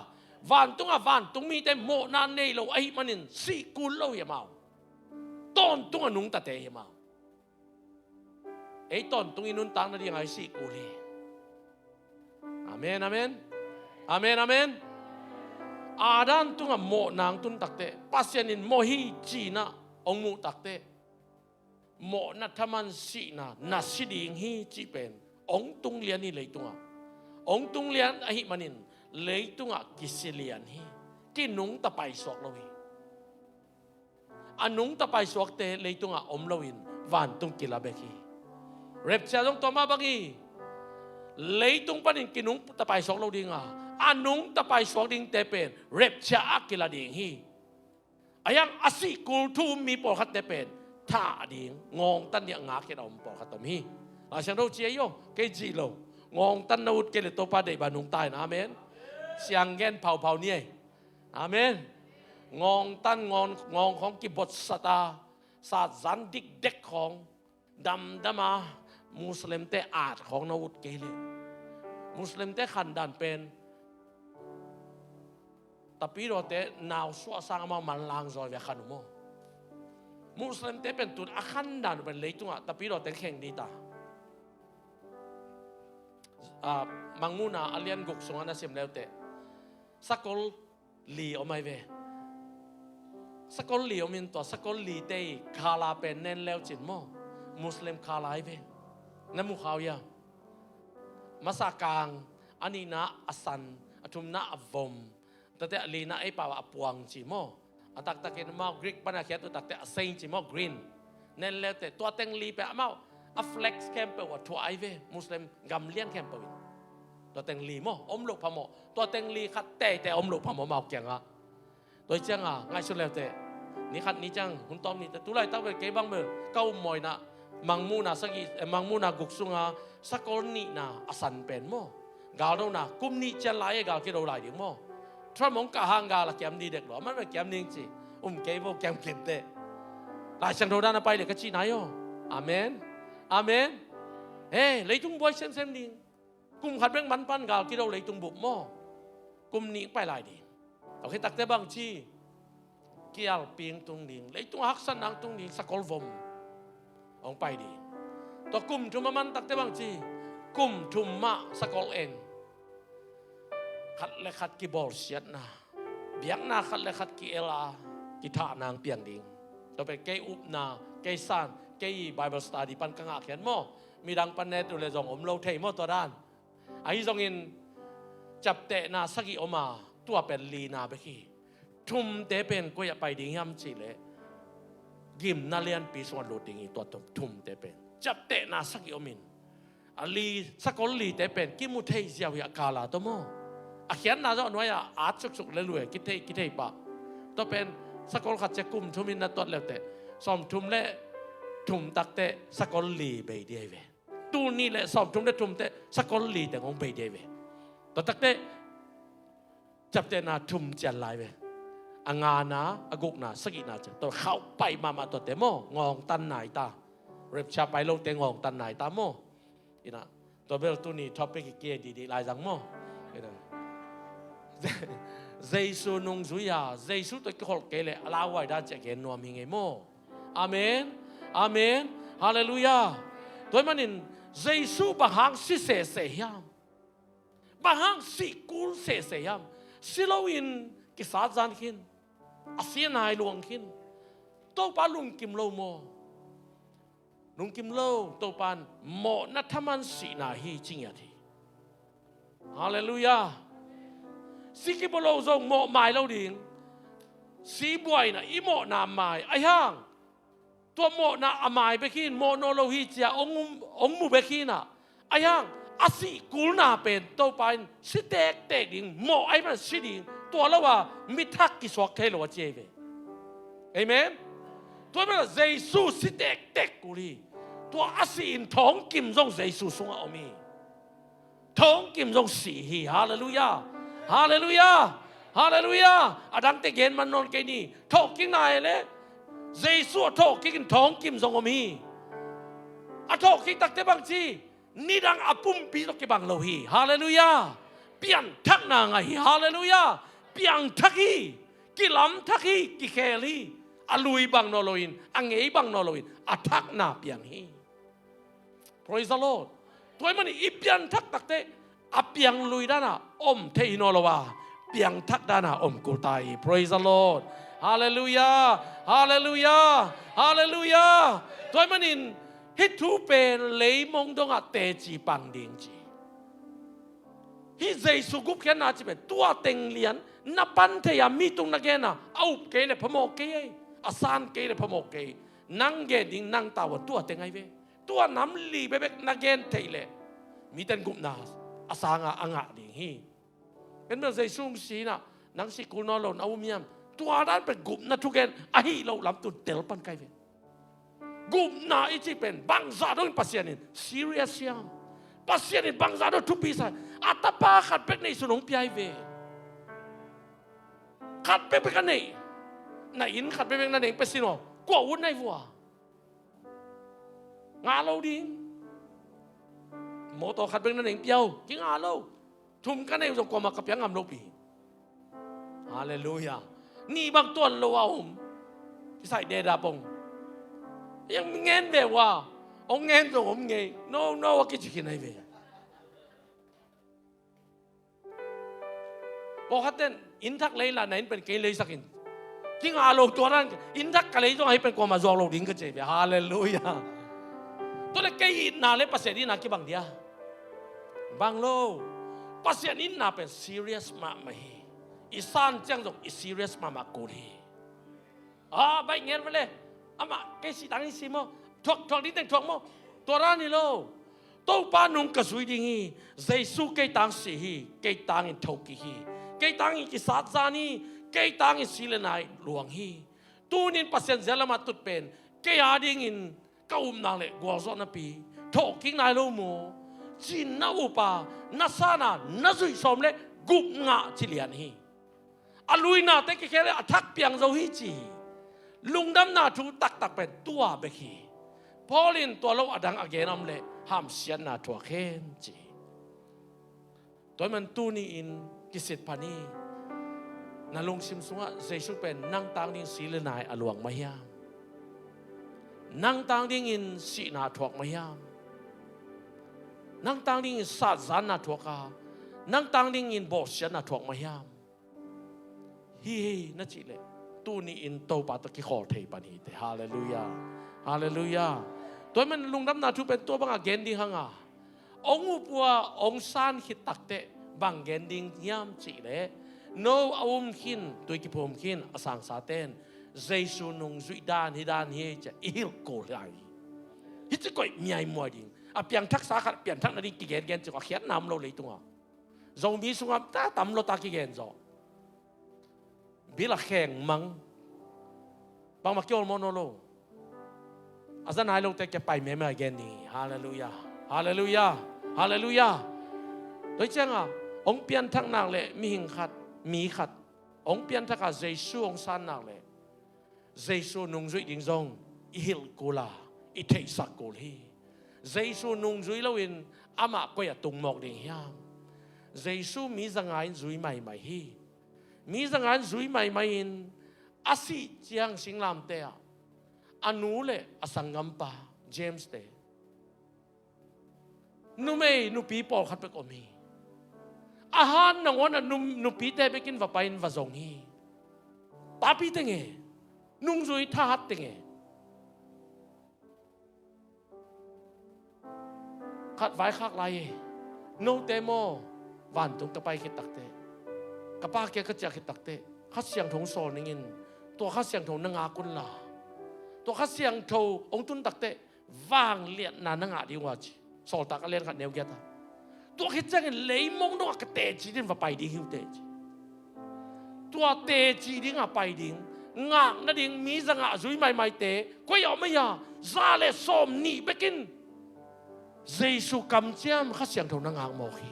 วันตุงวันตุงมีแต่โมนาในเราไอมันนินสีกูลเราเหี้ยมาต้นตุงนุ่งตะเตะเหี้ยมาไอต้นตุงอินุนตังนั่นยังไงสีกูลเลยAmen, amen, amen, amen. Adan tu ngam mo nang tun takte, pasyanin mohi China ongmu takte, mo na taman si na siding hi chipen, ong tung lian hi leitunga, ong tung lian ahi manin leitunga kisilian hi, kinung tapay sok lawi, anung tapay sok te leitunga omlawin, van tung kilabeki, repcha dong toma bangi. Lấy tung panin kinung tapay sok lo ding anung tapay sok ding tepen rep cha akila ding hi ayang asi kultu mi por khat tepen tha ding ngong tan ya nga ke dom por khatom hi a siang do chia yo ke ji lo ngong tan no ke le to pa de ba nung tai na amen siang gen phau nie amen ngong tan ngong khong ki bot sata sa zan dik dek khong dam damaมุสลิมเตะอาดของนาวุธเกลีมุสลิมเตะขันดันเป็นแต่ปีเราเตะนาวสวสางมามันลางจอยเวขันุโมมุสลิมเตะเป็นตุนอาขันดันเป็นเล็กตัวแต่ปีเราเตะแข่งดีตามังมูนาอาเลียนกุกสงอานาเสียมแล้วเตะสกอลลีเอาไม่เวสกอลลีเอามินตัวสกอลลีเตะคาลาเป็นเน้นแล้วจิตโมมุสลิมคาลาไอเวนั่นมุขาวยังมาสากางอันนี้นะอสันอทุมนะอวมแต่แต่ลีนะไอป่าวอปวงจิโมอันตักตะเกนมากรีกปัญหาเขียนตัวตักแต่เซนจิโมกรีนเน้นแล้วแต่ตัวเต็งลีไปอ่ะมาอัฟเล็กซ์แคมเปอร์ว่าทัวไอเวมุสลิมกำเลียนแคมเปอร์ตัวเต็งลีโมอมลูกพะโมตัวเต็งลีขัดแต่อมลูกพะโมมาเกี่ยงอ่ะโดยเจ้าง่ายสุดแล้วแต่นี่ขัดนี่จังคุณต้อมนี่แต่ตุไลตั้งเป็นเก็บบ้างเบอร์เก้ามอยนะมังมูนาสกีมังมูนากุกซุงาสกอลนี่นาอสันเป็นโมกาโดนากุมนี่จะไล่กาคิดเราไล่ดิโม ทรมงกะหางกาละแกมดีเด็กหรอมันไม่แกมนิ่งจีเกย์พวกแกมเก็บเตะหลายฉันโดนไปเลยก็จีนายโออาเมนอาเมนเฮ้เลยจุงบวยเซมดิ่งกุมขัดเรื่องมันปั้นกาลที่เราเลยจุงบุบหม้อกุมนี้ไปหลายดีเอาให้ตักแต่บางชีเกี่ยวปีงตรงดิ่งเลยจุงหักสันนังตรงดิ่งสกอลวมเอาไปดีตัวกุมทุมมันตักแต่บางชีกุมทุมมะสกอลเอ็นขัดและขัดกีบอลเสียนะเบียงนาขัดและขัดกีเอลากีท่านางเปียงดิ่งตัวเป็นเกย์อุบนาเกย์ซันเกย์ไบเบิลสตัดดี้ปันกังอาเขียนโมมีดังปันเนตุเลจงลเทโมตัวด้านไอ้จงอินจับเตะนาสักกี่ออกมาตัวเป็นลีนาเบคีทุ่มเตะเป็นก็อย่าไปดิ่งยำจีเล่กิมนาเลียนปีสวนโลดิ่งตัวทุ่มเตะเป็นจับเตะนาสักกี่อมินอลีสักคนลีเตะเป็นกิมุเทยเสียวอยากกาลาตัวโมอาเขียนนาจะน้อยอาจุกๆเลยรวยกิเทยปะตัวเป็นสักคนขัดจะกุมทุ่มินนาตัวแล้วเตะซ้อมทุ่มเล่ทุ่มตักเตะสักคนลีไปเดียวเวตูนี่แหละซ้อมทุ่มเล่ทุ่มเตะสักคนลีแต่ของไปเดียวเวตัวตักเตะจับเตะนาทุ่มจันไลเวอ่างานะอากุกนาสกินาจะตัวเข้าไปมาตัวเตะโมงองตันไหนตาเรียบชาไปลงเตะงองตันไหนตาโมอีน่ะตัวเบลตัวนี้ท็อปไปเกี่ยดีๆลายจังโมอีน่ะเจสุนุงสุยาเจสุตัวก็เกลเลลาไว้ได้จะเกนนัวมิงเอโมอาเมนอาเมนฮาเลลูยาตัวมันนี่เจสุบางหังสิเสียมบางหังสิกุลเสียมสิโลวินกิสาจันขินอาเซียนายหลวงขินตัวปาลุงกิมโลโมลุงกิมโลตัวปานโมนัทมันสีนาฮีจริงอย่างที่ฮาเลลูยาสิกิบโลซงโมหมายเราดิ่งสีบวยนะอีโมนาหมายไอ้ห่างตัวโมนาอหมายไปขี้โมโนโลฮีเจียองมูไปขี้น่ะไอ้ห่างอาศิกูนาเป็นตัวไปสิเตกดิ่งโมไอ้มันสิดิ่งตัวเราว่ามิทักกิสวกเทโลเจเวเอเมนตัวมันเจสุสิเตกกูลีตัวอาศินท้องกิมจงเจสุสงเอามีท้องกิมจงสีฮีฮาเลลูยาฮาเลลูยาฮาเลลูยาอาดังเตเกนมันนอนเกนี่ทอกกินนายเลยเจสุทอกกินท้องกิมจงเอามีอาทอกกินตักเตบังจีนี่ดังอาปุ่มปีตกเก็บังโลฮีฮาเลลูยาเปลี่ยนทักนางไงฮาเลลูยาเปลี่ยนทักฮีกิลำทักฮีกิเคลีอาลุยบังโนโลอินอังเอบังโนโลอินอาทักนาเปลี่ยนฮี praise the Lord ตัวมันอีเปลี่ยนทักตักเตอาเปลี่ยนลุยด้านะอมเทอินโอลวาเปลี่ยนทักด้านะอมกุตาย praise the Lord ฮาเลลูยาฮาเลลูยาฮาเลลูยาตัวมันอินฮิทูเป็นเลยมงดงอาเตจีปังดิงจีฮิเจสุกุบแค่นาจีเป็นตัวเต็งเลียนนับปันเทียมีตรงนักเกนะเอาเกลพโมเกยอาซานเกลพโมเกยนั่งเกดิงนั่งตาวตัวเต็งไอเวตัวน้ำลีเบบนักเกนเทเลมีแต่กุมนาอาซางอ่างดิงฮีเป็นเมื่อเจสุงสีนะนังสิกุนอลนเอาเมียมตัวนั้นเป็นกุมนาทุกเกนไอเราลำตุนเตลปันไกเวกุมนาอิจิเป็นบางซาโดนปัสยานิน serious ยามปัสยานินบางซาโดนทุกปีศาจอัตปาขัดเป็นในสนองพิไอเวขัดเป็นกันนี่นายอินขัดเป็นนั่นเองเป็นสิโนกว่าวุ้นในวัวงาเราดิโมโตขัดเป็นนั่นเองเปียวกิงาเราทุ่มกันในสงกว่ามากับยังงามโลปีฮาเลลูยานี่บางตัวเราเอาใส่เดดาปงยังเงินเบว่าองเงินตรงผมไง no ว่ากิจกินไอเวบอกฮัตเต้นอินทักเลยละไหนเป็นเกเลยสักินที่งาโลตัวนั้นอินทักกันเลยต้องให้เป็นกว่ามาจองโลดิ้งก็เจ็บฮาเลลูยาตัวเล็กเกยนาเลยปัสเซดีนากี่บางเดียบางโลปัสเซนินนาเป็น serious มากไหมอีสานจังจงอี serious มากกูดีใบเงินไปเลยอามาเกสิตังอิสิโมทอกนี่แต่งทอกโมตัวร้านนี่โลตัวป้านุ่งกระสุยดิ่งฮีเจสุเกตังสีฮีเกตังอินทอกิฮีเกตังอิกิสัตจานีเกตังอิสิเลนายหลวงฮีตูนินปัสเซนเซลมาตุดเป็นเกยาดิ่งอินก้าวนาเลกัวซอนปีทอกิงนายโลโมจินนาอุปานาซานานาซุยสมเลกุบงะจิเลียนฮี อลุยนาเตกิเคเลอทักเปียงโซฮิจีลุงดำนาทูตักเป็นตัวเบกีพอลินตัวเราอดังอเกนอมเลห้ามเสียนาทัวเข็มจีตัวมันตูนี่อินกิสิตพานีนาลงซิมสุงะเจสุเป็นนั่งตังดิ้งสีเลนายอลวงมายามนั่งตังดิ้งอินสีนาทัวมายามนั่งตังดิ้งอินสัตว์จานนาทัวกานั่งตังดิ้งอินบอสเสียนาทัวมายามฮีนั่นจีเลตูนี่อินโตปาตะกิขอเทปันฮีเตฮาเลลูยาฮาเลลูยาตัวมันลุงดำนาทูเป็นตัวบังอาเกนดิ้งฮังอาองอุปัวองซานขิดตักเตบังเกนดิ้งยามจีเลโนอาวุมขินตัวกิพมขินอสังสาเตนเจสุนงจุดดานฮิดานเฮจะอิลโกไลฮิตจะก่อยมีไอมัวดิ้งอ่ะเปลี่ยนทักษะขัดเปลี่ยนทักนาดิ้งกิเกนเกนจะก็เขียนนำเราเลยตัวจงมีสุงตาตำเราตากิเกนจอบิลแข่งมังบางมาเกี่ยวมโนโลอาจารย์นายเราแต่แกไปไม่มาเกนนี่ฮาเลลูยาฮาเลลูยาฮาเลลูยาโดยเจ้าองเปลี่ยนทักนางเลยมีหิงขัดมีขัดองเปลี่ยนทักเจสูองสันนางเลยเจสูนุ่งจุยดิ้งจงอิฮิลกูลาอิเทสักกูลีเจสูนุ่งจุยเราอินอามาก็อย่าตุงหมอกดิ้งยามเจสูมีสังไงจุยใหม่ใหม่ฮีมีสังหารจุยใหม่ใหม่อินอาศิเจียงสิงลามเตะอนุเลอสังกัมปาเจมส์เตะนุเมย์นุปีปอลขัดไปก็มีอาหารนังวันนุปีเตะไปกินว่าไปอินว่าจงฮีตาปีเตงนุ่งจุยท่าฮัดเตงขัดไว้ขักไรโนเตโมวันตุงตะไปคิดตักเตกับป้าแกก็จะคิดตักเตะข้าเสียงถงโซนิงินตัวข้าเสียงถงนงากุนลาตัวข้าเสียงถงองตุนตักเตะวางเลียนนานงาดีกว่าจีโซตักเลียนขัดเนียวแกตาตัวคิดจังเลยมองดอกเตะจีดินว่าไปดิ้งหิวเตะจีตัวเตะจีดิ้งอ่ะไปดิ้งงานั่นดิ้งมีสังอาจุยใหม่เตะก็ยอมไม่ยาซาเลสอมนี่ไปกินเจสุกำเจียมข้าเสียงถงนงาโมขี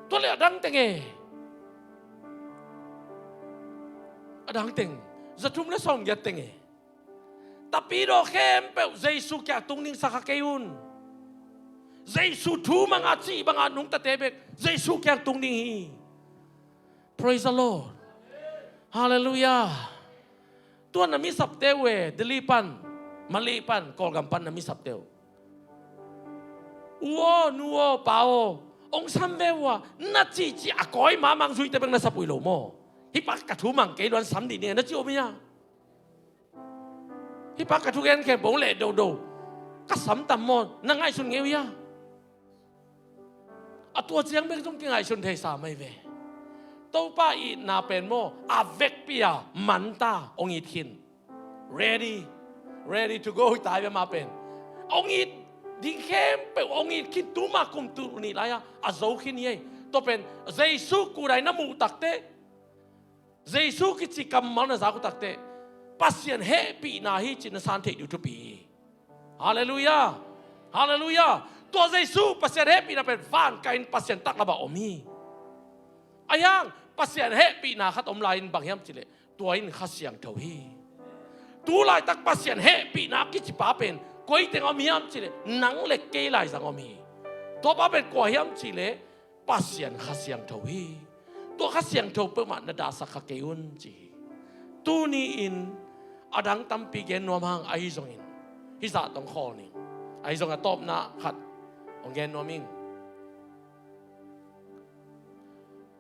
ตัวเลี้ยดังเตงดังเต็งจะทุ่มและส่งยัดเต็งแต่ปีโดเข้มเปล่าเจสุแกตรงนี้สักเกยุนเจสุทูมังอาชีบังอานุงตะเตเบกเจสุแกตรงนี้ praise the Lord hallelujah ตัวนั้นมีสับเตวเดลีปันมาลีปันกอลกัมปันนั้นมีสับเตวว้านัวเปล่าองค์สัมเบวะนัดจีอากอยมามังซุยเตเบกนัสปุยโลโมฮิปักกระทูมังเกดวันสามดีเนี่ยนั่นจิโอไม่ยาฮิปักกระทูเกนแค่บ่งเล่โดก็สามตำมอนนั่งไงชุนเงี้ยอะตัวเจียงเบงจงกิงไงชุนเทสาไม่เวตัวป้าอีนาเป็นโมอาเวกปียมันตาองอีทิน ready to go ตายไปมาเป็นองอีดิ้งเข้มเปองอีคิดตูมาคุมตูนี่ไรอะอาโจขินเย่ตัวเป็นเจสุกูไรน้ำมูตักเตเจสุกิจกรรมมันจะกูตักเตปัสยันเฮปีนาฮิจินสันเทยูทูปีฮาเลลูยาฮาเลลูยาตัวเจสุปัสยันเฮปีนาเป็นฟังกันปัสยันตักระบาอมีอายังปัสยันเฮปีนาขัดอมลายบางยามจิเลตัวอินขัดเสียงเท่าฮีตัวลายตักปัสยันเฮปีนากิจป้าเป็นก๋วยเตี๋ยวมียามจิเลนังเล็กเกลายสังอมีตัวป้าเป็นก๋วยยามจิเลปัสยันขัดเสียงเท่าฮีตัวข้าเสียงโทเปิดมานาดาสักเกยุนจีตัวนี้อินอดังตั้มปีเกนนวมหังไอซงอินฮิซาต้องขอนี่ไอซงอะตบนะขัดองเกนนวมิง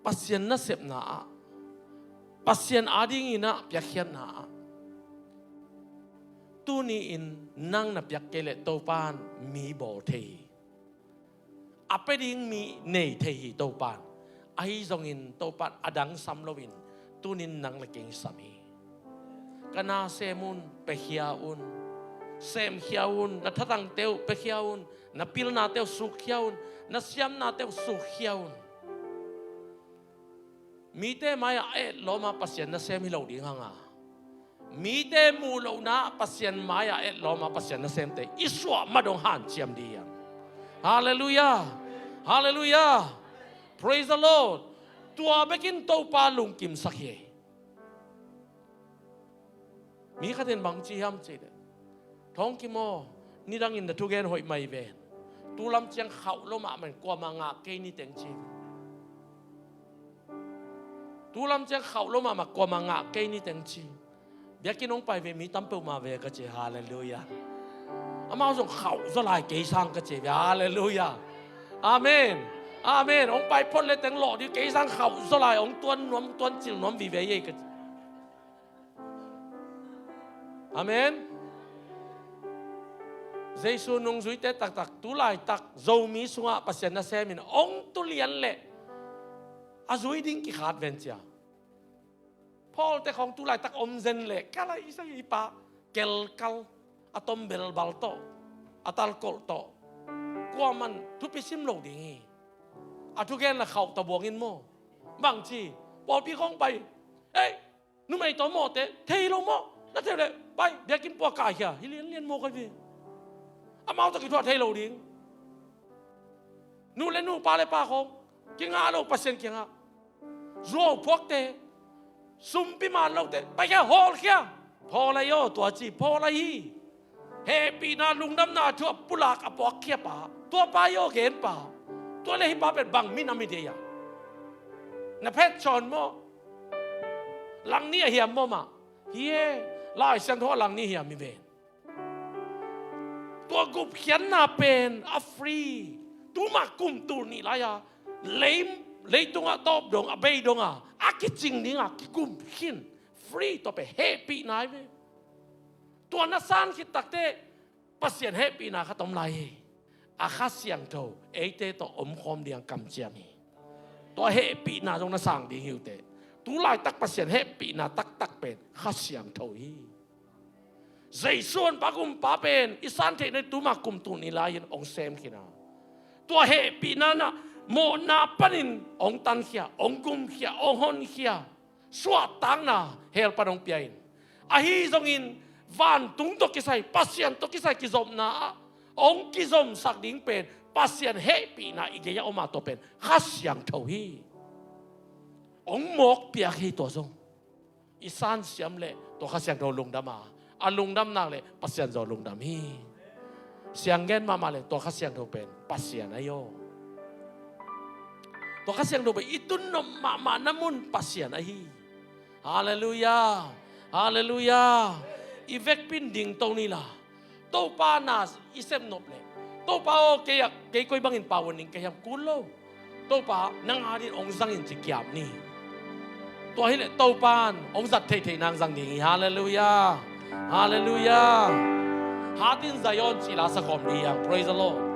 ปัสยันน่ะเสพนะปัสยันอาดิ้งอินะเปียกเขียนนะตัวนี้อินนั่งนับเปียกเกล็ดโตปานมีบ่อเทอเปดิ้งมีเนยเทหีโตปานไอ้จงอินโตปัดอดังซัมโลวินตุนินนังเลกิงสามีกันนาเซมุนเปเฮียอุนเซมเฮียอุนนัทตังเตวเปเฮียอุนนับพิลนาเตวสุขเฮียอุนนัสยามนาเตวสุขเฮียอุนมีเตมายาโลมาปัสยันนัสเซมฮิโลดิ้งฮังอามีเตมูโลนาปัสยันมายาโลมาปัสยันนัสเซมเตอิสวามาดงฮันเจียมดียังฮาเลลูยาฮาเลลูยาPraise the Lord ต ตัวเบกินโตปาลุงกิมสักเฮมีขัดเห็นบางจีฮัมจีเดท้องกิโมนี่ดังอินเดทุกเกนหอยไม่เวนตูลำเชียงเขาลมามันกว่ามังอาเกนี่เต็งจีตูลำเชียงเขาลมากว่ามังอาเกนี่เต็งจีเบียกินน้องไปเวมีตั้มเปิลมาเวก็เจฮาเลลูยาอามาส่งเขาสลายเกยสังก็เจฮาเลลูยาอาเมนอาเมนองไปพ้นเลยแต่งหล่อที่เกยสังเขาสลายองตัวน้อมตัวจิ๋วน้อมวิเวเยก็อาเมนเจสุนงจุยเตตักตักตุลายตักโจมีสุงะปัสยานาเซมินองตุเลียนเละอาจุยดิ้งกิขาดเวนเจียพอแต่ของตุลายตักอมเซนเละกะไรอีสัยปะเกลกัลอะตอมเบลบัลโตอะตัลโกลโตกว่ามันทุบไปซิมโลดิ้งอะทุกแกนละเขาตะบวงินโมบางทีพอพี่คงไปเอ้ยนุ่มไอ้ตัวโมเตเทโลโมแล้วเทเลยไปเดี๋ยวกินปัวไก่เฮียเรียนโมกันพี่อามาตะกี้ทอดเทโลดิ้งนู่นเลยนู่นปลาเลยปลาของกินงาโลปัสเซนกินงาโร่พวกเตซุ่มพิมานเราเตไปแค่ฮอลเคียพอละโยตัวจีพอละยีเฮปีนาลุงน้ำนาทั่วปุลากอปอกเคียป่าตัวปลาโยเห็นป่าตัวเลยฮิปาเป็นบังมินามิเดียนะเพชรชอนโมหลังนี้เหี่ยมโมมาเฮียลายเส้นทั่วหลังนี้เหี่ยมีเวนตัวกุบเขียนนาเป็นอัฟรีตัวมากุมตัวนี้ละยาเลยตรงอ่ะตอบดงอ่ะเบยดงอ่ะอากิจริงนี่อ่ะกิกุมขินฟรีตัวไปเฮปีนายเวตัวนักสร้างคิดตักเตะปัสเซียนเฮปีนาข้าต้มไรอาคาเสียงโตเอเตตัวอมคอมเดียงกำเจียมีตัวเฮปีนาตรงนักสร้างดีหิวเตตัวลายตักปัสเซียนเฮปีนาตักเป็นข้าเสียงโตฮีใจส่วนปากุมปาเป็นอิสานเทในตัวมากุมตัวนี้ลายันองเซมขินาตัวเฮปีนานะโมนาปนินองตันเขียองกุมเขียองฮอนเขียสวดตังนาเฮลปนองเปียนอาฮีจงอินวันตุงตกิสัยปัสเซียนตกิสัยกิจอมนาองกิจอมสักดิ่งเป็นปัสเซียนเฮปีนาอีกอย่างออกมาตัวเป็นข้าเสียงเท่าฮีองหมกเปียกฮีตัวจงอีสานเสียมเละตัวข้าเสียงโดนลุงดำมาอาลุงดำนางเละปัสเซียนโดนลุงดำฮีเสียงเงินมาเลยตัวข้าเสียงโดนเป็นปัสเซียนอายุตัวข้าเสียงโดนไปอิตุนนมาน้ำมุนปัสเซียนอาฮีฮาเลลูยาฮาเลลูยาอีเวกปินดิ่งตรงนี้ล่ะโตปานาสอิเซมนบเลยโตปาโอเกย์เกย์คุยบังอินปาวันนี้เกย์ยำกุลโลโตปานางอาดินองซังอินจิกยามนี่ตัวให้เลยโตปานองซัดเทนางซังนี่ฮาเลลูยาฮาเลลูยาฮาดินไซออนจิลาสกอมดีอย่าง praise the Lord